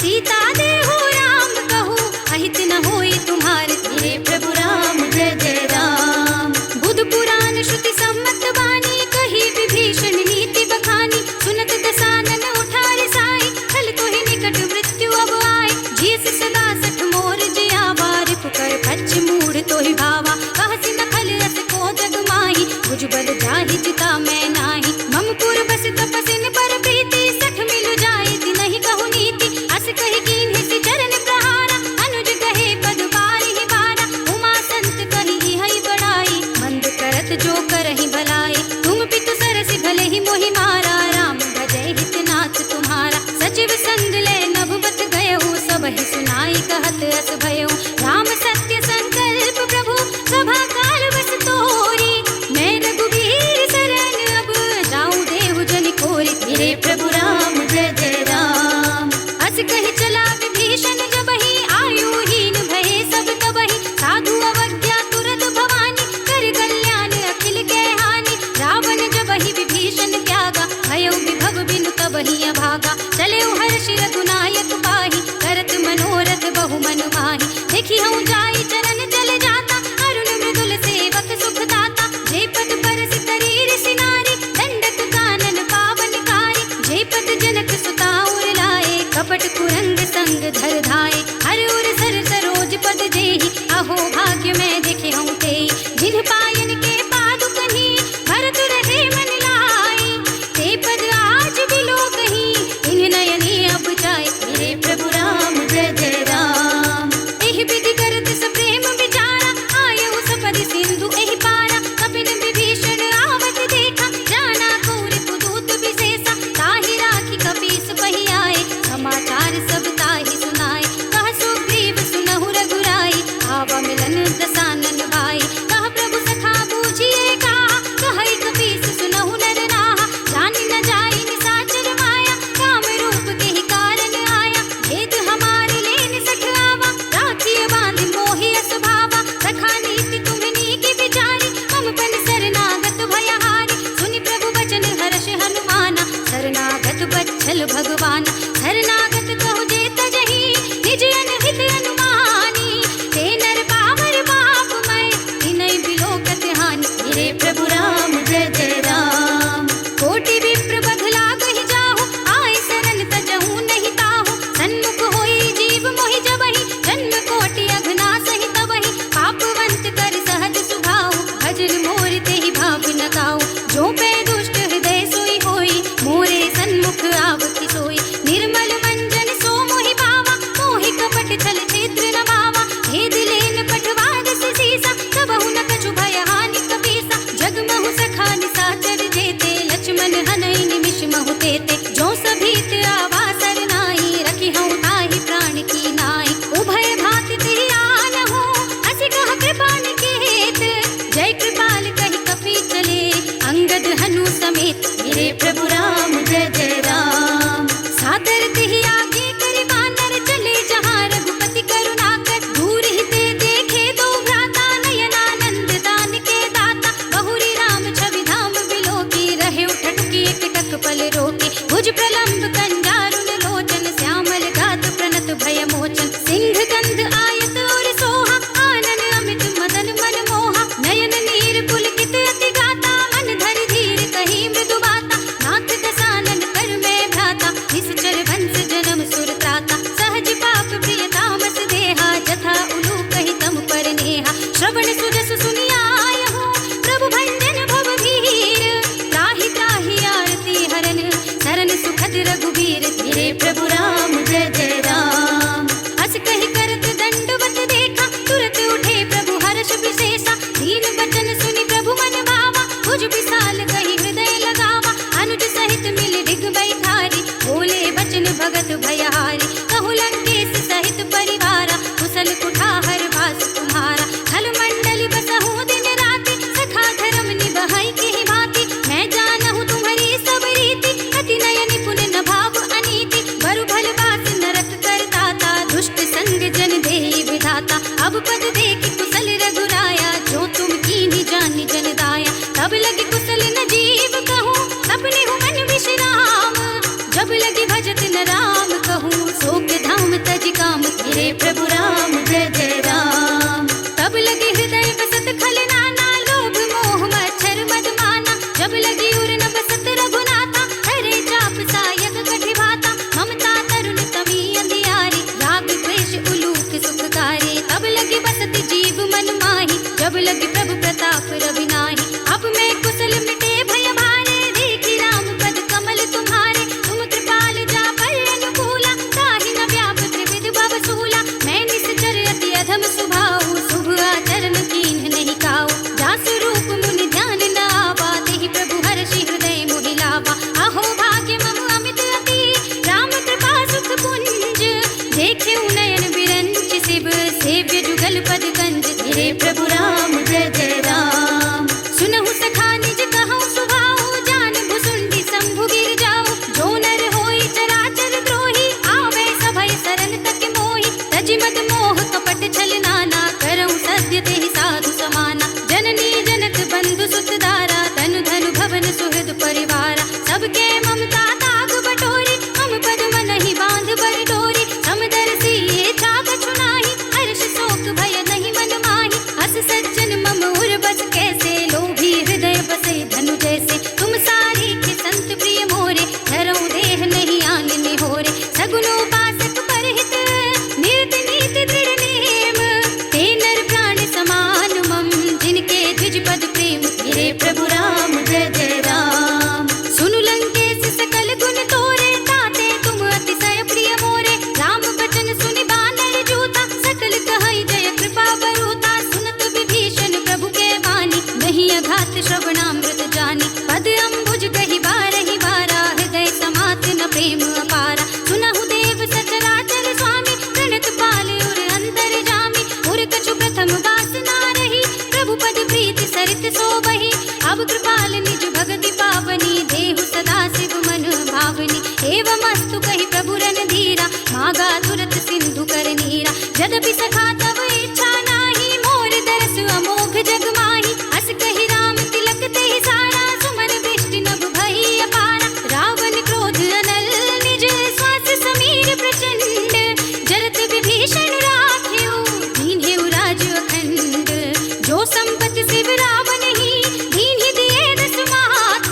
A: सीता देहु राम कहू, अहित न होई तुम्हार। हे प्रभु राम जय जय राम। बुध पुराण श्रुति सम्मत वाणी, कही विभीषण नीति बखानी। सुनत दसानन उठारे साई, छल तोहि निकट मृत्यु अब आए। जियस सदा सठ मोर जियावा, रिपुकर फच मूढ़ तोहि भावा। कहसि न खल रस को जग माही, भुजबल जाहि जिता मैं नाही। मम पुर बस तपसिन पर प्रीति, सठ मिलु जाए तिनहि कहु नीति। अस कहि कीन्हि चरण प्रहारा, अनुज कहे पद बारिहि बारा। उमा संत कहि हई बड़ाई, मंद करत जो करहि भलाई। तुम पितु सरसि भले ही मोहि मारा, राम भजै हित नाथ तुम्हारा। सचिव संग ले नभुबत गयहु, सबहि सुनाई कहत अस भयउ। राम सत्य संकल्प प्रभु, सभा काल बस तोरी। मैं रघुबीर शरण अब, जाऊं देहु जनि खोरी। हे प्रभु राम जय जय राम। अस कहि चला विभीषण जबहि, आयुहीन भये सब तबहि। साधु अवज्ञा तुरत भवानी, कर कल्याण अखिल के हानि। रावण जबहि विभीषण त्यागा, भयउ विभव बिनु तबहि अभागा। चलेउ हर्षि रघुनायक पाहि, करत मनोरथ बहु मन माहि। देखि हूँ जाई चरण चल जाता, अरुण मृदुल सेवक सुख दाता। जे पद परस करीर सिनारी, दंडक कानन पावनकारी। जे पद जनक सुता उर लाए, कपट कुरंग संग धर धाए। हर उर सर सरोज पद जेहि, अहो भाग्य मैं देखे हूँ तेहि। जिन पायन के पादुकहि, भरत रहे मन लाई। ते पद आज बिलो कहीं, इन नयनी अब जाए। हे प्रभु राम जय जय राम। एहि विधि करत सप्रेम विचारा, आयहु सपदि सिंधु एहि पारा। कपिन विभीषण आवत देखा, जाना कौरि पुदूत विशेषा। ताहि राखी कपीस पहि आए, समाचार सब ताहि सुनाए। कह सुग्रीव सुनहु रघुराई, आवा मिलन दस भगत भयहारी। कहु लंकेश सहित परिवारा, कुशल कुठार वास तुम्हारा। खल मंडल बसहु दिन राति, सखा धर्म निबहै की भांति। मैं जानहु तुम्हारी सब रीति, अति नय निपुण न भाव अनीति। बरु भल बास नरक करताता, दुष्ट संग जन देहि विधाता। अब पद देखि कुशल रघुराया, जो तुम कीन्ही जानि जन दाया। तब लगे कुशल न जीव कहूँ, सपने हूँ मन विश्राम। जब लगे भजत न राम कहूँ, शोक धाम तज काम। तेरे प्रभु राम जय जय राम। तब लगे हृदय बसत खल नाना, लोभ मोह मच्छर मद माना। जब लगी उर न बसत रघुनाथा, हरे चाप सायक कठि भाता। ममता तरुण तमी अंधियारी, राग द्वेष उलूक सुखकारी। तब लगी बसत जीव मन माही, जब लगी प्रभु प्रताप रवि नाही। अब मैं कुशल मिटे भय भारे, देखी राम पद कमल तुम्हारे। तुम कृपाल जा पर अनुकूला, ताहि न व्याप त्रिविध भव सूला। मैं निश्चर अति अधम स्वभाव, शुभ आचरण कीन्ह नहीं काऊ। जासु रूप मुनि ध्यान न आवा, तेहि प्रभु हर्षि हृदय मोहि लावा। अहो भाग्य मम अमित अति, राम कृपा सुख पुंज। देखे नयन बिरंच शिव, सेव्य जुगल पद कंज। तेरे प्रभु राम जय जय राम। सुनहु सखा निज कहूँ सुभाऊ, जान भुसुंडी शंभु गिर जाऊ। जो नर होई चराचर द्रोही, आवे सभय शरण तक मोहि। तजि मद मोह कपट छल नाना, करऊँ सत्य तेहि साधु समाना। जननी जनक बंधु सुत दारा, तनु धनु भवन सुहृद परिवारा। सबके ममता ताग बटोरी, मम पद मनहि बांध बर डोरी। समदर्शी ये छाग छुनाहि, हर्ष शोक भय नहीं मन माहि। हस सज्जन मम उर बस कैसे, लोभी हृदय बसे धनु जैसे। तुम सारी के संत प्रिय मोरे, धरऊँ देह नहीं आन निहोरे। सगुनोपासक परहित, नियत नीति दृढ़ नेम। ते नर प्राण समान मम, जिनके द्विज पद प्रेम। तेरे प्रभु राम जय जय राम। सुनु लंकेश सकल गुण तोरे, ताते तुम अतिशय प्रिय मोरे। राम बचन सुनि बानर जूता, सकल कहै जय कृपा बरूता। सुनत विभीषण प्रभु के वाणी, नहीं अघात श्रवणामृत जानी। पद अम्बुज कहि बारहि बारा, हृदय समात न प्रेम अपारा। सुनहु देव सचराचर स्वामी, प्रणत पाल उर अंतर जामी। उर कछु प्रथम वासना रही, प्रभु पद प्रीति सरित सोबहि। अब कृपाल निज भगति पावनी, देहु सदा शिव मन भावनी। एवमस्तु कहि प्रभु रणधीरा, मागा तुरत सिंधु कर नीरा। यद्यपि सखा तब इच्छा नाही, मोर दरस अमोघ जग माही। हस कहि राम तिलक तेहि सारा, सुमन वृष्टि नभ भई अपारा। रावण क्रोध अनल निज, श्वास समीर प्रचंड। जरत विभीषण राखेउ, दीन्हेउ राज अखंड। जो संपत्ति शिव रावण ही, दीन्हि दिए दस माथ।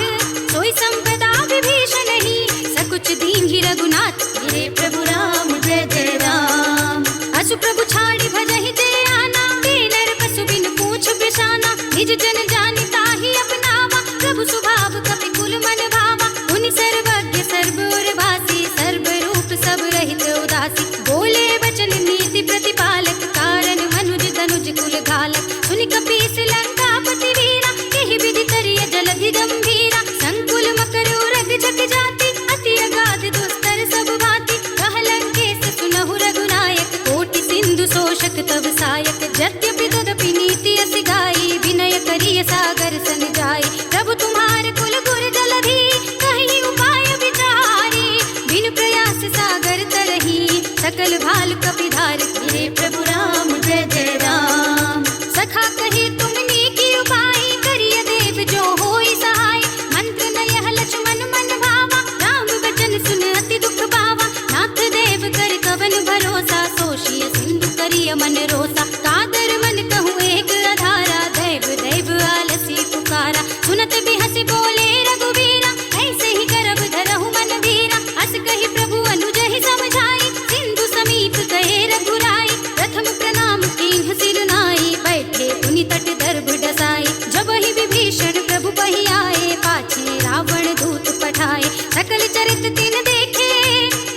A: सोई संपदा विभीषण ही, सकुच दीन्हि रघुनाथ। तेरे प्रभु राम जय जय राम। असु प्रभु छाड़ी भजहि जय आना, नर पशु बिन पूछ बिशाना। निज जन जानि ताहि अपनावा, प्रभु स्वभाव कपि कुल मन भावा। मुनि सर्वज्ञ सर्व उर भासी, सर्व रूप सब रहित उदासी। बोले वचन नीति प्रतिपालक, कारण मनुज तनुज कुल घालक। सुनि कपीस लंकापति वीरा, एहि विधि करिय जलधि गंभीरा। संकुल मकर उरग जग जाति, अति अगाध दुस्तर सब भांति। कह लंकेश सुनहु रघुनायक, कोटि सिंधु शोषक तब सायक। यद्यपि तदपि नीति असि गाई, विनय करिय सागर सन जाई। प्रभु तुम्हार कुल गुर जलधि, कहीं उपाय विचारी। बिन प्रयास सागर तरही, सकल भाल कपिधार। तेरे प्रभु राम जय जय राम। सखा कही तुमने की उपाय, करिय देव जो होई सहाय। मंत्र नयह लक्ष्मण मन भावा, राम वचन सुन अति दुख पावा। नाथ देव कर कवन भरोसा, सोषिय सिंधु करिय मन रोसा। कादर मन कहूँ एक अधारा, दैव दैव आलसी पुकारा। सुनत भी हंसी बोले रघुवीरा, ऐसे ही करब धरहु मन धीरा। हस कही प्रभु अनुज ही समझाई, सिंधु समीप गए रघुराई। प्रथम प्रणाम कीन्ह सिर नाई, बैठे पुनि तट दर्भ डसाई। जब ही विभीषण प्रभु बहि आए, पाछे रावण दूत पठाए। सकल चरित तिन देखे,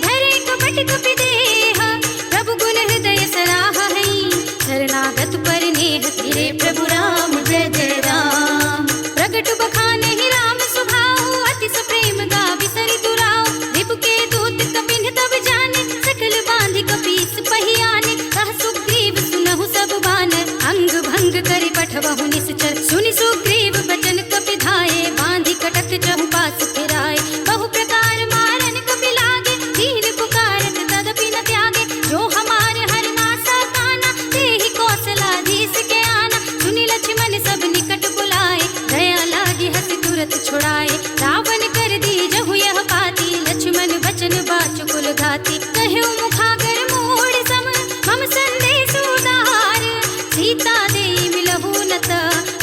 A: धरे कपट कपि देह। प्रभु गुण हृदय सराहा हई, शरणागत पर नेह। तेरे प्रभु राम जय जय राम। प्रगट बखाने ही राम स्वभाव, अति सप्रेम गा बिसरि दुराव। रिपु के दूत कपिन तब भंग करी पठवहु निश्चर, सुनि सुग्रीव बचन कपि धाये, बांधि कटक चहु पास फिराए। बहु प्रकार मारन कपि लागे, दीन पुकारत तदपि न त्यागे। जो हमारे हर नासा काना, तेहि कौशलाधीश के आना। सुनि लक्ष्मण सब निकट बुलाए, दया लागी हसि तुरत छुड़ाए। रावण कर दीजहु यह पाती, लक्ष्मण बचन बाचुकुल घाती। कह्यो मुखागर मोड़ सम, मम संदेश उदार। सीता देई मिलहु नत,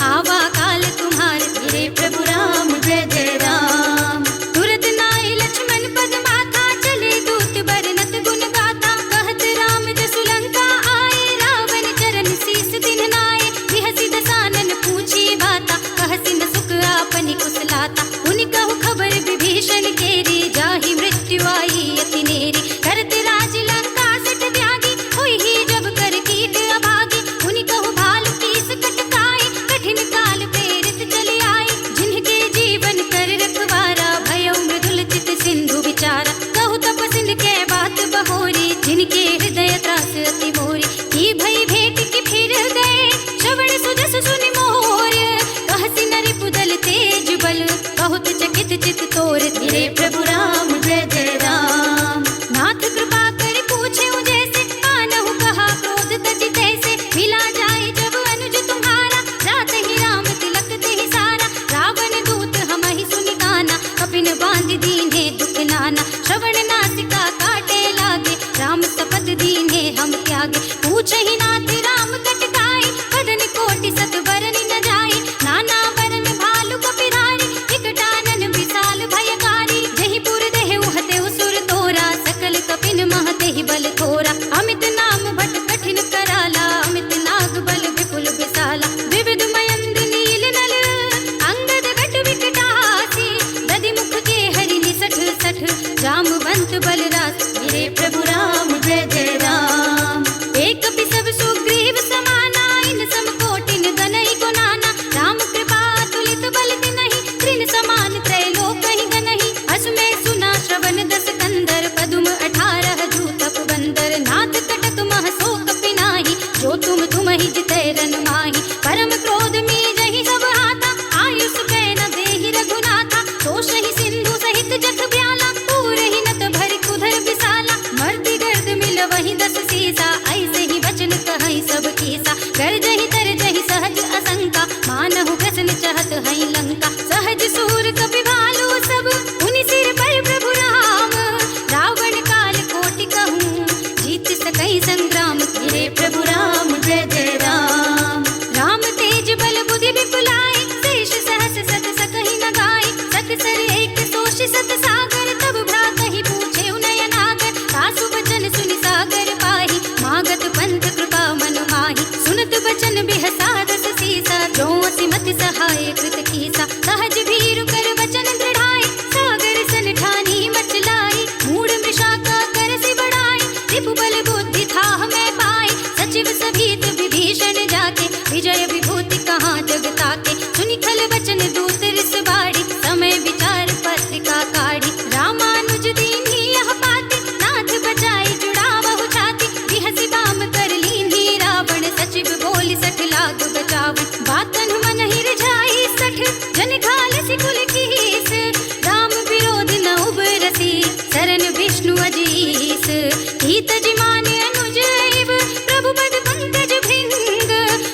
A: आवा काल तुम्हार। धीरे प्रभु राम जय जय राम। तुरत नाई लक्ष्मण पद माथा, चले दूत बरनत गुण गाथा। कहत राम जसु लंका आए, रावण चरण शीस दिन नाए। बिहसि दसानन पूछी बाता, कहसि न सुख आपनि कुशलाता। उनि कहु खबर विभीषण केरी, जाहि मृत्यु आई अति नेरी। करत राज लंका सठ त्यागी, होइहि जब कर कीट अभागी। उनि कहु भाल कीस कटकाए, कठिन काल प्रेरित चली आए। जिनके जीवन कर रखवारा, भयउ मृदुल चित सिंधु विचारा। कहु तपसिन के बात बहोरी, जिनके हृदय त्रास अति मोरी। की भई भेंट की फिर गए, श्रवण सुजस सुनि मोर। कहसि नरि पुदल तेज बल, बहुत चकित चित तोर। धीरे प्रभु राम जय जय राम। नाथ कृपा कर पूछे जैसे, कानहु कहा क्रोध तजि तैसे। मिला जाए जब अनुज तुम्हारा, जात ही राम तिलक तेहि सारा। रावण दूत हमहि सुनि गाना, कपिन बांधि दीन्हे दुख नाना। श्रवण नासिका काटे लागे, राम शपथ दीन्हे हम त्यागे। पूछहि नाथ राम कटकाई, बदन कोटि सत बरनि न जाई। नाना बरन भालु कपिरारी, विकटानन विशाल भयकारी। जहि पुर देहु हतेउ सुर तोरा, सकल कपिन महतेहि बल थोरा। अमित नाम भट कठिन कराला, अमित नाग बल विपुल विशाला। विविध मयंद नील नल, अंगद गट विकटासी। दधि मुख के हरि निसठ सठ, जामवंत बलरास। मेरे प्रभु राम जय जय राम। एक कपि सब सुग्रीव समाना, इन सम कोटिन गनई गुनाना। राम कृपा तुलित बल तिनहि, तृण समान त्रैलोक ही गनहि। अस में सुना श्रवण दस कंदर, पदुम 18 जूतप बंदर। नाथ कटक मह सो कपि नाही, जो तुम ही जितै रन माही। परम क्रोध मीजहि सब हाथा, आयुष कै न देहि रघुनाथा। तोषहि सिंधु सहित जथ ब्याला, पूरहि नत भरि कुधर विशाला। मर्दि गर्द मिल वही दस सीसा, ऐसे ही वचन कहै सब कीसा। गर्जहि तरजहि सहज असंका, मानहु ग्रसन चहत हई लंका। सहज सूर कपि भालु सब, उनि सिर पर प्रभु राम। रावण काल कोटि कहूँ, जीत सकै संग्राम। धीरे प्रभु राम जय जय राम। राम तेज बल बुद्धि विपुलाए, शेष सहस सत सकहि न गाए। सत सर एक सोष सत सागर, तब भ्रातहि पूछे नयन नागर। सासु बचन सुनि सागर पाहि, मागत पंथ कृपा मन माहि। सुनत बचन बिहसा दस सीसा, जो असिमति सहाय कृत कीसा। सहज भीरु कर वचन दृढ़ाए, सागर सन ठानी मचलाई। मूढ़ मृषा का करसि बढ़ाई, रिपु बल बुद्धि थाह में पाए। सचिव सभीत विभीषण जाके, विजय विभूति कहाँ जग ताके। सुनि खल वचन दूत रिस बाड़ी, समय विचार पत्रिका काढ़ी। रामानुज दीन्ही यह पाती, नाथ बचाई जुड़ावहु छाती। बिहसि बाम कर लीन्ही रावण, सचिव बोलि सठ लाग बचावन। बातन मन ही रिझाई सठ, जन घाल सिकुल कीस। राम विरोध न उबरसी, शरण विष्णु अजीस। हित जिमान अनुज एव, प्रभु पद पंकज भृंग।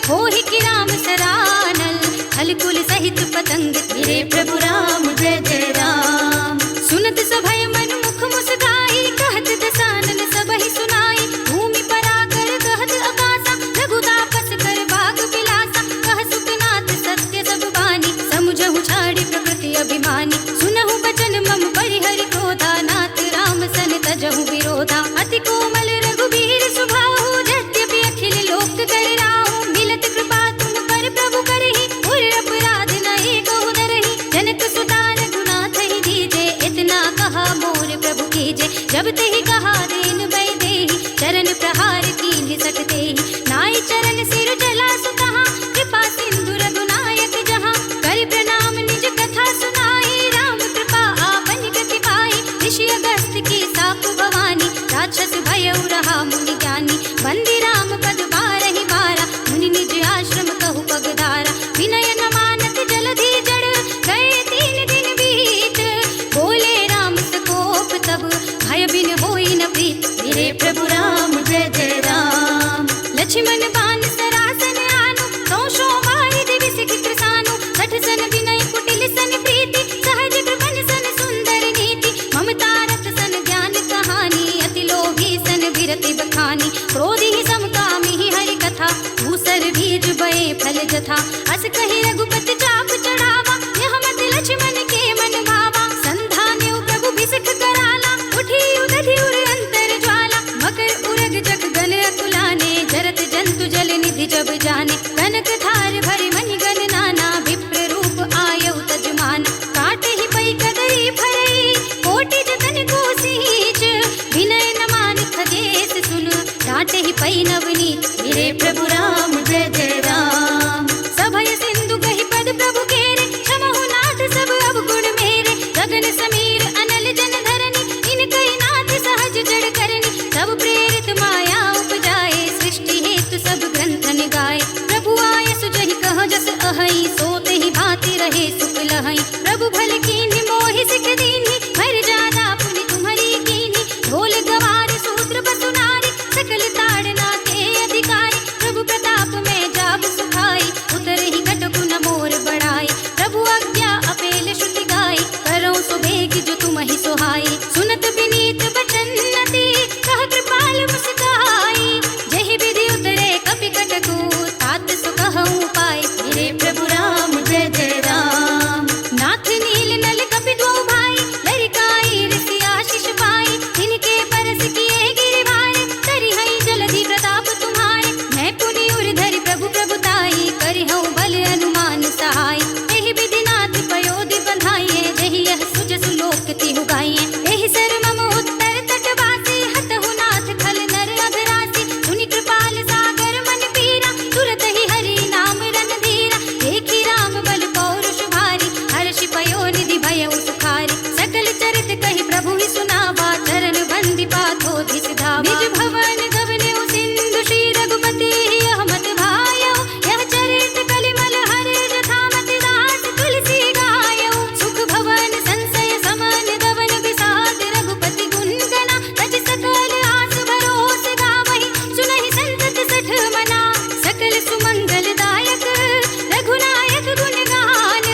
A: होहि कि राम सरानल, खल कुल सहित पतंग। मेरे प्रभु राम जय जय राम। सुनत सभय मन मुख मुस्काई, कहत दसानन सबहि सुनाई। भूमि पराकर कहत आकाशा, रघु तापस कर बाग बिलासा। कह सुखनाथ सत्य सब बानी, समुझहु छाड़ी प्रकृति अभिमानी। सुनहु बचन मम परिहरि क्रोधा, नाथ राम सन तजहु विरोधा। अति कोमल रघुबीर सुभाहु, यद्यपि अखिल लोक कर राहु। मिलत कृपा तुम पर प्रभु करहि, उर अपराध न एको धरहि। जनक सुता रघुनाथ ही दीजे, इतना कहा मोर प्रभु कीजे। जब तेहि कहा देन भय देहि, चरण प्रहार कीन्हि सठ तेहि। नाई चरण सिर जला सुतहाँ, कृपा सिंधु रघुनायक जहाँ। कर प्रणाम निज कथा सुनाई, राम कृपा आपन गति पाई। ऋषि अगस्त्य की साप भवानी, राक्षस भयउ रहा मुनि ज्ञानी। बंदी राम पद बारहि बारा, मुनि निज आश्रम कहु फल बीज बए फल जथा। अस कहि रघुपति चाप चढ़ावा, यह मत लक्ष्मण के मन भावा। संधान्यो प्रभु बिसख कराला, उठी उदधि उर अंतर ज्वाला। मकर उरग जग गण अकुलाने, जरत जंतु जल निधि जब जाने। कनक थार भरि मणि गण नाना, विप्र रूप आयउ तजमान। काटे ही पै कदरी भरई, कोटि जतन को सींच। विनय न मान खगेश सुन, डांटे ही पै नवनीत। मेरे प्रभु राम जय जय राम। सभय सिंधु कहि पद प्रभु केरे, क्षमहु नाथ सब अवगुण मेरे। गगन समीर अनल जन धरनी, इनकहि नाथ सहज जड़ करनी। तब प्रेरित माया उपजाए, सृष्टि हेतु सब ग्रंथन गाए। प्रभु आय सुजहि कह जस अहै, सोत ही भांति रहे सुख लहै। प्रभु भल कीन्हि मोहि सिख दीन्हि, मर जादा पुनि तुम्हरी कीन्हि। ढोल गवार सूत्र बसु नारी, सकल ताड़ना के अधिकारी। प्रभु प्रताप में जाब सुखाई, उतरहि कटकु न मोर बढ़ाई। प्रभु आज्ञा अपेल श्रुति गाई, करौ सुबेग जो तुमहि सोहाई। सुनत विनीत बचन नति, कह कृपाल मुस्काई। जहि विधि उतरे कपि कटकु, तात सुकहउ पाई। मेरे प्रभु राम जय जय राम। नाथ नील नल कपि दो भाई, लरिकाई ऋषि आशीष पाई। तिनके परस किए गिरिवारे, तरिहै जलधि प्रताप तुम्हारे। मैं पुनि उर धरि प्रभु प्रभुताई, करिहउ बल अनुमान सहाय। एहि विधि नाथ पयोधि बंधाइए, जहि यह सुजसु लोक तिहु गाइए। एहि सर मम उत्तर तटवासी, हतहु नाथ खल नर अधरासी। सुनि कृपाल सागर मन पीरा, तुरत ही हरि नाम रणधीरा। देखि राम बल पौरुष भारी, हर्षि पयोनिधि भयउ सुखारी। सकल चरित कहि प्रभु ही सुनावा, चरण बंदी पाथोधि सिधावा। निज भवन गवनेउ सिंधु, श्री रघुपति यह मत भायौ। यह चरित कलिमल हरे, जथा मति दास तुलसी गायौ। सुख भवन संशय समन, गवन विषाद रघुपति गुण गना। तज सकल आस भरोस गावहि, सुनहि संतत सठ मना। सकल सुमंगल दायक, रघुनायक गुण गान।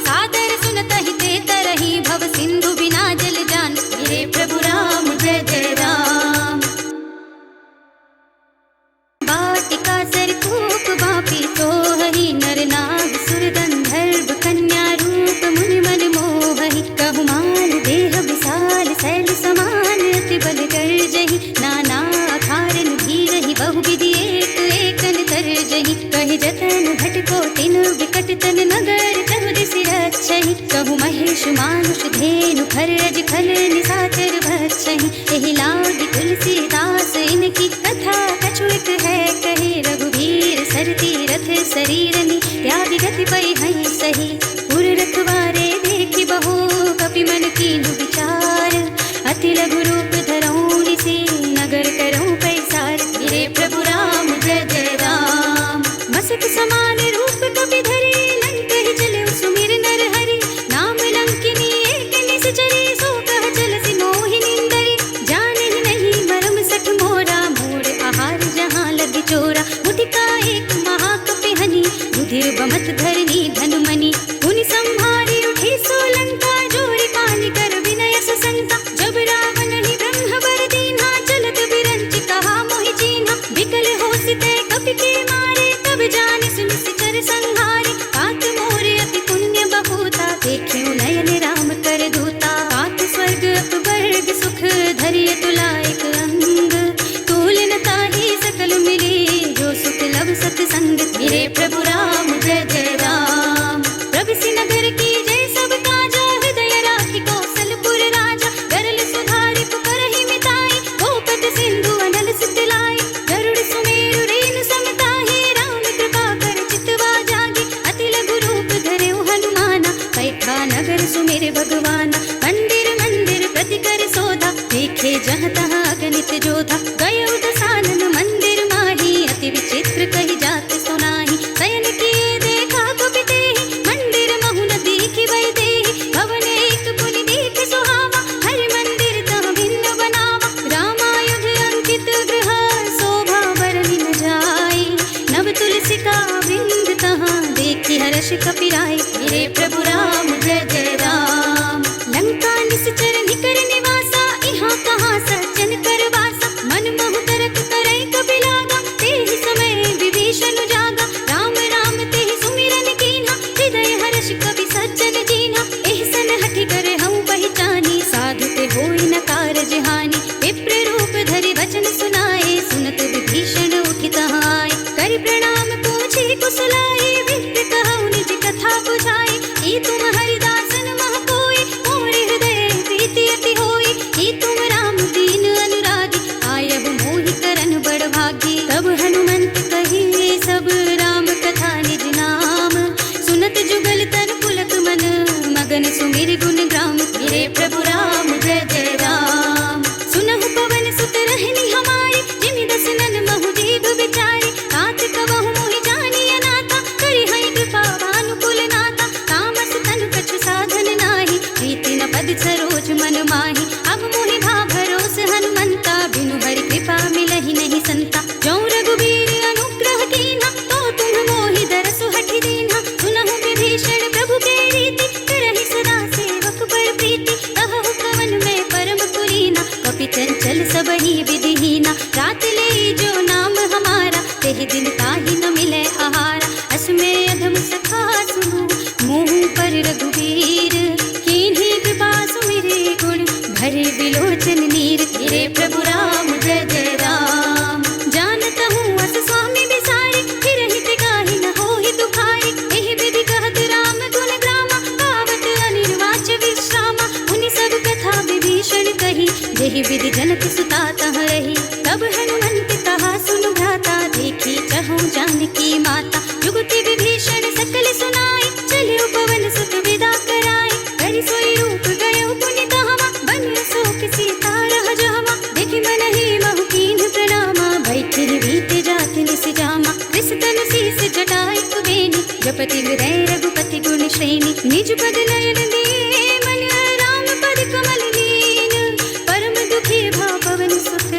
A: सादर सुनतहि ते तरहि, भव सिंधु बिना जल जान। मेरे प्रभु राम जय जय राम। बाटिका सरकूप बापी सोहहि, नर नाग सुर गंधर्व कन्या रूप मुनि मन मोहहि। कहु माल देह विशाल शैल समान, अति बल गर्जहि। नाना अखारन धीरहि, बहु विधि एक एकन तरजहि। कहि जतन घटको तिन विकट तन, नगर तहु दिसि रक्षहि। कहु महेश मानुष धेनु, खरज खल निशाचर भक्षहि। एहि लागी तुलसीदास, इनकी कथा कछुक है कहे। रघुवीर सर तीरथ शरीरनि, त्याग गति पै हई सही। उर रखवारे देखि बहु, कपि मन कीन्हु विचार। अति लघु रूप धरऊ निसि, नगर करऊ पैसार। मेरे प्रभु राम जय जय राम। मसक समान रूप कपि धरि, लंक ही चले सुमिर नर हरि। नाम लंकिनी एक निश्चरी, सो कह चलसि मोहि निंदरी। जानहि नहीं मरम सठ मोरा, मोर आहार जहाँ लग चोरा। मुटिका एक महाकपि हनि, रुधिर बमत धरनी धनुमनि। पुनि संहारी उठी सोलंका, जोरि कानि कर विनय ससंता। जब रावण ही ब्रह्म वर दीन्हा, चलत बिरंचि कहा मोहि चीन्हा। विकल होसिते कपि के मारे, तब जानि सुनि सिचर संहारे। तात मोर अति पुण्य बहुता, देखियो नयन राम कर दूता। तात स्वर्ग अपवर्ग सुख, धरिय तुलायक अंग। तुलन ताहि सकल मिले, जो सुख लब सत्संग। मेरे प्रभु राम जय जय राम। प्रभुसि नगर की जय सब काजा, हृदय राखि कौशलपुर राजा। गरल सुधारि पुकारहि मिताई, गोपद सिंधु अनल सित लाई। गरुड़ सुमेरु रेणु समताहि, राम कृपा कर चितवा जागे। अति लघु रूप धरेउ हनुमाना, बैठा नगर सुमेर भगवाना। मंदिर मंदिर प्रति कर सोधा, देखे जहाँ तहाँ अगणित जोधा। गयउ दसानन मंदिर माही, अति विचित्र कहि जात सुनाही। शयन किए देखा कपि तेहि, मंदिर महु न देखि वै देहि। भवन एक पुनि देख सुहावा, हरि मंदिर तह भिन्न बनावा। रामायुध अंकित गृह, शोभा बरनि न जाई। नव तुलसी का वृंद तहाँ, देखि हर्ष कपि राई। मेरे प्रभु राम जय जय राम। लंका निश्चर निकर निवासा, इहाँ कहाँ सज्जन कर वासा। मन महु तरक तरई कपि लागा, तेहि समय विभीषण जागा। ही कुशलाई विप्र कहु निज कथा बुझाई। ई तुम हरिदासन मह कोई मोरे हृदय प्रीति अति होई। ई तुम राम दीन अनुरागी आयहु मोहि करन बड़ भागी। तब हनुमंत कहिए सब राम कथा निज नाम सुनत जुगल तन पुलक मन मगन सुमिर गुण ग्राम। मेरे प्रभु राम जय जय राम सुनहु पवन सुत रहनी हमारी। जिमि दसनन महु दीव बिचारी तात कबहु मोहि जानिय नाथा। करि हरि कृपा भानुकुल नाथा तामस तनु कछु साधन नाही। प्रीति न पद सरोज मन माही अब मोहि भा भरोस हनुमंता। बिनु हरि कृपा मिलहि नहीं संता। जो रघुबीर अनुग्रह कीन्हा तो तुम मोहि दरसु हठि दीन्हा। सुनहु विभीषण प्रभु के रीति करहि सदा सेवक बड़ प्रीति। कहु कवन में परम पुरीना कपि चंचल सबहि विधिहीना। रात ले जो नाम हमारा तेहि दिन ताहि न मिले आहारा। अस में अधम सखा सुनु मुँह पर रघुबीर कीन्ही कृपा सुमिरे गुण भरे बिलोचन नीर। तेरे प्रभु राम जय जय राम जानत हूँ अस स्वामी बिसारी। फिर हित गाहि न होहि दुखारी। एहि विधि कहत राम गुण ग्रामा गावत अनिर्वाच विश्रामा। उनि सब कथा विभीषण कही जेहि विधि जनक सुता तह रही। तब हनुमंत कहा सुनु भ्राता देखी चहु जानकी माता। जुगति विभीषण सकल सुनाई चलियो पवन सुत विदा कराई। करि सोई रूप गयो पुनि तहवा बन शोक सीता रह जहवा। देखि मनहि महु कीन्ह प्रणामा बैठी बीते जात निस जामा। कृष तनु शीस जटाई कुबेनी जपति हृदय रघुपति गुण श्रेणी। निज पद नयन दिए मन राम पद कमल लीन। परम दुखी भा पवन सुख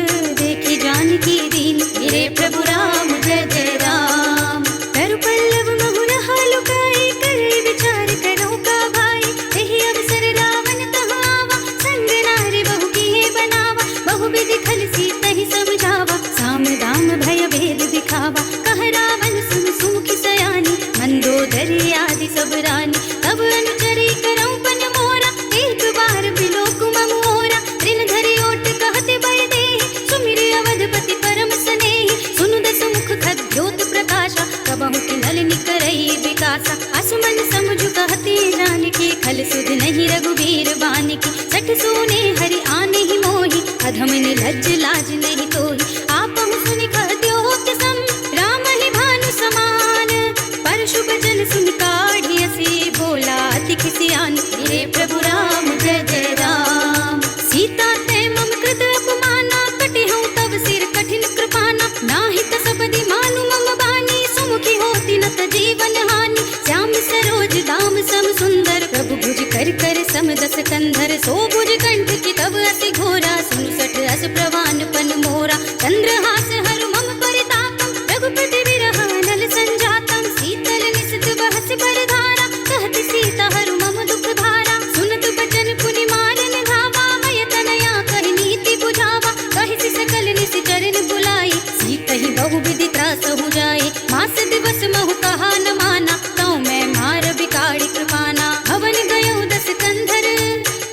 A: देखि जानकी दीन। मेरे प्रभु राम जय जय राम तरु पल्लव महु रहा लुकाई। कर विचार करो का भाई एहि अवसर रावण तह आवा। संग नारी बहु किए बनावा बहु विधि खल सीतहि समझावा। साम दाम भय भेद दिखावा कह रावण सुन सुमुखी सयानी। मंदोदरी आदि सब रानी तब अनुचरी करऊं पन मोरा। एक बार बिलोक मम मोरा ऋण धरि ओट कहते बय देहि। सुमिर अवधपति परम स्नेहि सुनु दस मुख खद्योत प्रकाशा। कबहु किन्नल निकरई विकासा असमन समझु कहते जानकी। खल सुध नहीं रघुबीर बानिकी सठ सोने हरि आने ही मोहि। अधम निलज्ज लाज नहीं तोहि आपहु सुनि कहद्योत सम। राम ही भानु समान परशु बचन सुनि काढ़ी असी बोला अति खिसियान। मेरे प्रभु राम जय जय राम सीता ते मम कृत अपमाना। कटे हूँ तब सिर कठिन कृपाना नाहित सपदि मानु मम बानी। सुमुखी होती न त जीवन हानि श्याम सरोज दाम सम सुंदर। प्रभु भुज कर कर सम दस कंधर सो भुज कंठ की तब अति घोरा। सुनु सठ अस प्रवान पन मोरा चंद्रहास हरु मम परितापम। रघुपति विरह नल संजातम शीतल निसित बहस बरधारा। कहत सीता हरु मम दुख भारा सुनत बचन पुनि मारन धावा। मय तनया कहि नीति बुझावा कहि सकल निस चरण बुलाई। सीत ही बहु विधि त्रास हो जाए मास दिवस महु कहा न माना। तौ मैं मार बिगाड़ी कृपाना हवन गयो दस कंधर।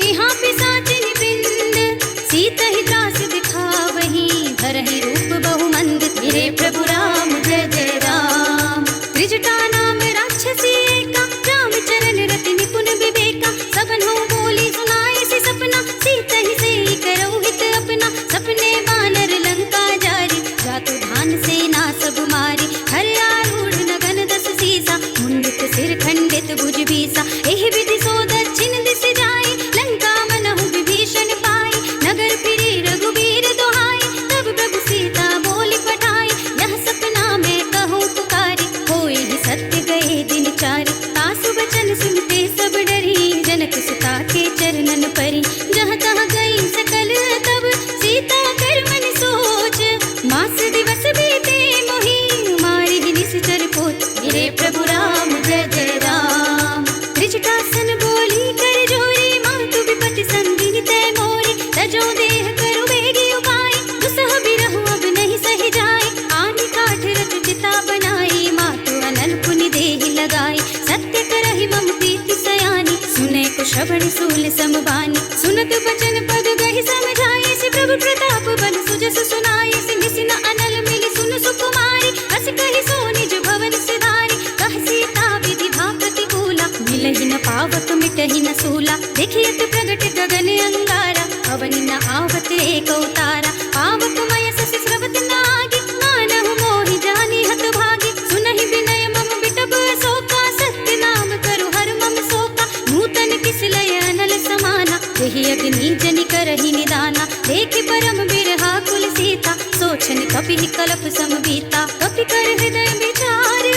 A: यहाँ पिशाचिनि बिंद सीत ही त्रास दिखावही धरहि रूप बहु मंद। मेरे प्रभु राम जय जय राम त्रिजटा नाम राक्षसी एका। राम चरण रति निपुण विवेका सबन हो बोली सुनाई सी सपना। सीत ही से करो हित अपना सपने बानर लंका जारी। जातु धान सेना सब मारी हर आरूढ़ नगन दस सीसा। मुंडित सिर खंडित भुज बीसा एहि विधि सो दक्षिण दिस जाई। लंका मनहु विभीषण पाई नगर फिरी रघुबीर दोहाई। तब प्रभु सीता बोली पठाई यह सपना मैं कहूँ पुकारी। होई ही सत्य गए दिन चारि तासु बचन सुनते सब डरी। जनक सुता के चरणन परी जहाँ तहाँ गई सकल तब। सीता कर मन सोच मास दिवस बीते मोहि मारी ही निश्चर पोत। मेरे प्रभु राम जय जय राम त्रिजटासन बोली कर जोरी। मातु विपति संगिनी तय मोरी तजो देह करु बेगी उपाय। दुसह बिरहु अब नहीं सही जाए आनि काठ रच चिता बनाई। मातु अनल पुनि देहि लगाई सत्य करहि मम प्रीति सयानी। सुने को श्रवण सूल समबानी सुनत बचन पद गहि समझाई। से प्रभु प्रताप बन सुजस सुनाई। से निसिन अनल मिली सुन सुकुमारी अस कहि सो निज भवन सिधारी। कहीं न सूला, देखियत प्रगट गगन अंगारा, अवनि न आवत एक अवतारा, पावक मय ससि स्रवत नागी, मानहु मोहि जानी हत भागी, सुनहि विनय मम बिटब अशोका, सत्य नाम करु हर मम शोका, नूतन किस लय अनल समाना, यही अग्नि जनि करहि निदाना, देखि परम बिरहा कुल सीता, सोचन कपि कलप समबीता, कपि कर हृदय विचार,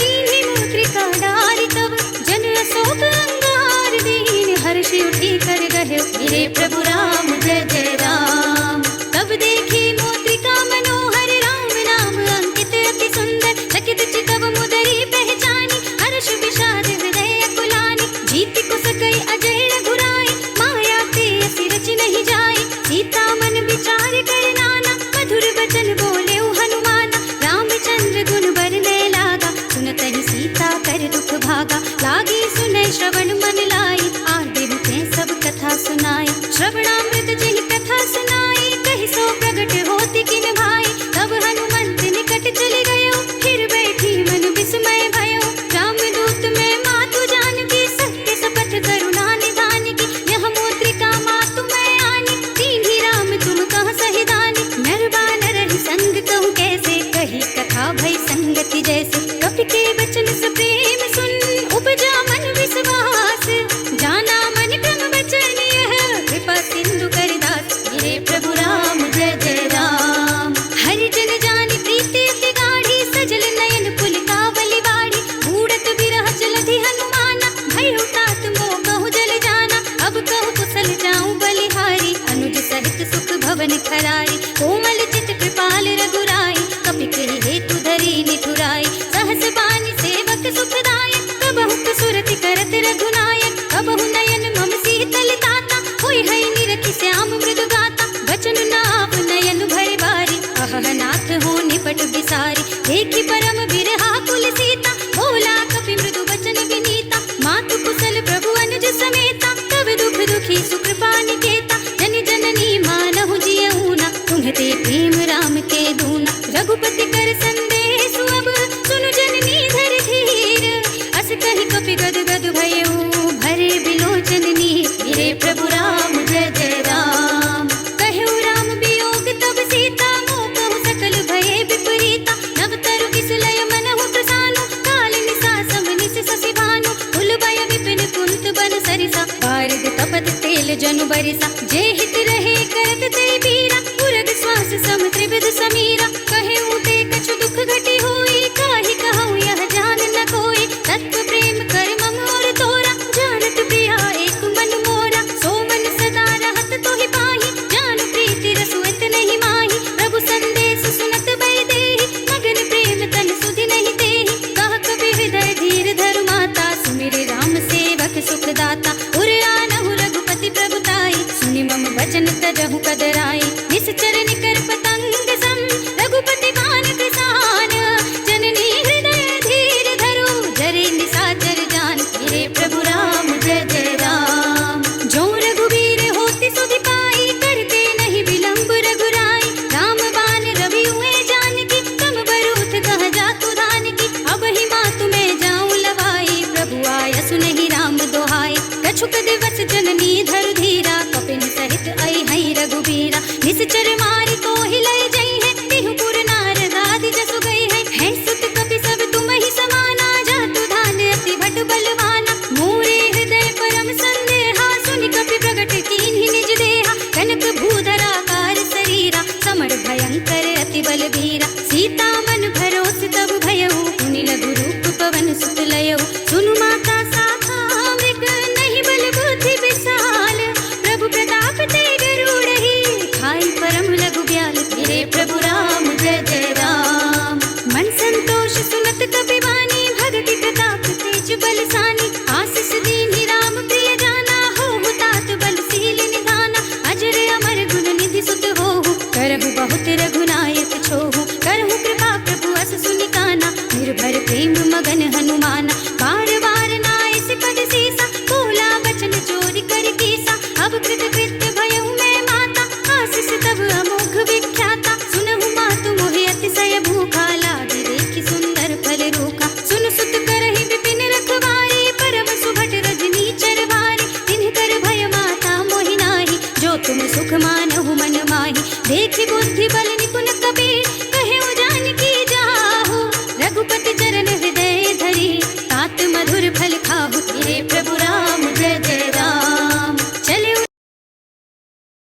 A: दीन्हि मुद्रिका डारि तब, जन अशोक अंगार दीन, हर्षि उठी कर गहे मेरे प्रभु राम जय जय राम। तब देखी मुद्रिका मनोहर, राम नाम अंकित अति सुंदर, चकित चितव मुदरी पहचानी, हर्ष विषाद हृदय अकुलानी, जीति को सकई अजय रघुराई, माया ते असी रच नहीं जाई, सीता मन विचार कर नाना, मधुर वचन बोले हनुमाना, रामचंद्र गुण बरने लागा, सुनतहि सीता कर दुख भागा, लागी सुने श्रवण मन लाई, आगे मुझे सब कथा सुनाई, श्रवणामृत जिहि कथा सुनाई, कहि सो प्रगट होति किन भाई, तब हनुमंत निकट चले गयो, फिर बैठी मन विस्मय भयो, रामदूत में मातु जानकी, सत्य शपथ करुणा निधान की, यह मुद्रिका मातु मैं आनी, दीन्हि राम तुम कह सहि दानी, नर बानर ही संग कहूँ कैसे, कही कथा भई संगति जैसे, कपि के वचन से प्रेम सुन, उपजा मन विश्वास, जाना मन क्रम वचन यह, कृपा सिंधु कर दास, मेरे प्रभु राम जय जय राम। हरि जन जानि प्रीति अति गाढ़ी, सजल नयन पुलकावली बाढ़ी, बूढ़त बिरह जलधि हनुमाना, भय तात मोह कहूँ जल जाना, अब कहूँ कुशल जाऊँ बलिहारी, अनुज सहित सुख भवन खरारी, कोमल चित कृपाल रघुराई, कपि के हेतु धरी निठुराई, सहस बानी सेवक सुखदायक, कबहु कसुरति करत रघुनायक, कबहु नयन मम शीतल ताता, होय है निरखि श्याम मृदु गाता, वचन नाव नयन भय बारी, अहह नाथ हो निपट बिसारी, देखि परम बिरहा कुल सीता, बोला कपि मृदु वचन विनीता, मातु कुशल प्रभु अनुज समेता, तब दुख दुखी सुकृपा निकेता, जन जननी मानहु जियऊना, तुम्हते प्रेम राम के दूना, रघुपति कर संदेश अब, सुनु जननी धर धीर, अस कहि कपि गद गद भयऊ, भरे बिलोचन नीर, मेरे प्रभु राम जय जय राम। कहु राम वियोग तब सीता, मोह कहु सकल भये विपरीता, नव तरु किस लय मनहु प्रसानु, काल निसा सम निस शशि भानु, उलबय विपिन कुंत बन सरिसा, बारिद तपत तेल जनु बरिसा, जे हित रहे करत ते पीरा, उरग श्वास सम त्रिविध समीरा, कहे ऊते कछु दुख घटी होई, काहि कहूँ यह जान न कोई, तत्व प्रेम कर मम और तोरा, जानत प्रिया एक मन मोरा, सो मन सदा रहत तोहि पाहि, जान प्रीति रसु इत नहीं माही, प्रभु संदेश सुनत बै देहि, मगन प्रेम तन सुधि नहीं तेहि, कह कपि हृदय धीर धरु माता, सुमिर राम सेवक सुख दाता, उर आनहु रघुपति प्रभुताई, सुनि मम वचन तजहु कदराई, निश्चर निकर पतंग सम, रघुपति बान किसान, जननी हृदय धीर धरु, जरे निशाचर जान, मेरे प्रभु राम जय जय राम। जो रघुवीर होति सुधि पाई, करते नहीं विलंब रघुराई, राम बान रवि हुए जानकी, कम बरूथ कह जातु धानकी, अब ही मातु में जाऊं लवाई, प्रभु आय सुनहि राम दोहाई, कछुक दिवस जननी धरु धीरा, कपिन सहित आई हई रघुबीरा, निश्चर मारी को हिलय जई है, तिहु पुर नार गादि जसु गई है सुत कपि सब तुम ही समाना, जातु धान अति भट बलवाना, मोरे हृदय परम संदेहा, सुनि कपि प्रगट कीन्हि निज देहा, कनक भूधरा कार शरीरा, समर भयंकर अति बलबीरा, सीता मन भरोस तब भयऊ, मुनि लघु रूप पवन सुत लयऊ, सुनु माता साखा मृग, नहीं बल बुद्धि विशाल, प्रभु प्रताप ते गरुड़हि, खाई परम लघु ब्याल, मेरे प्रभु राम जय जय राम। मन संतोष सुनत कपि वाणी, भगति प्रताप तेज बलसानी, आशीष दीन्हि राम प्रिय जाना, होहु तात बलशील निधाना, अजर अमर गुण निधि सुत होहु, करहु बहुत रघुनायक छोहु, करहु कृपा प्रभु अस सुनि काना, निर्भर प्रेम मगन हनुमाना, बार बार नाय सिपद सीसा, बोला बचन चोरी कर कीसा, अब कृत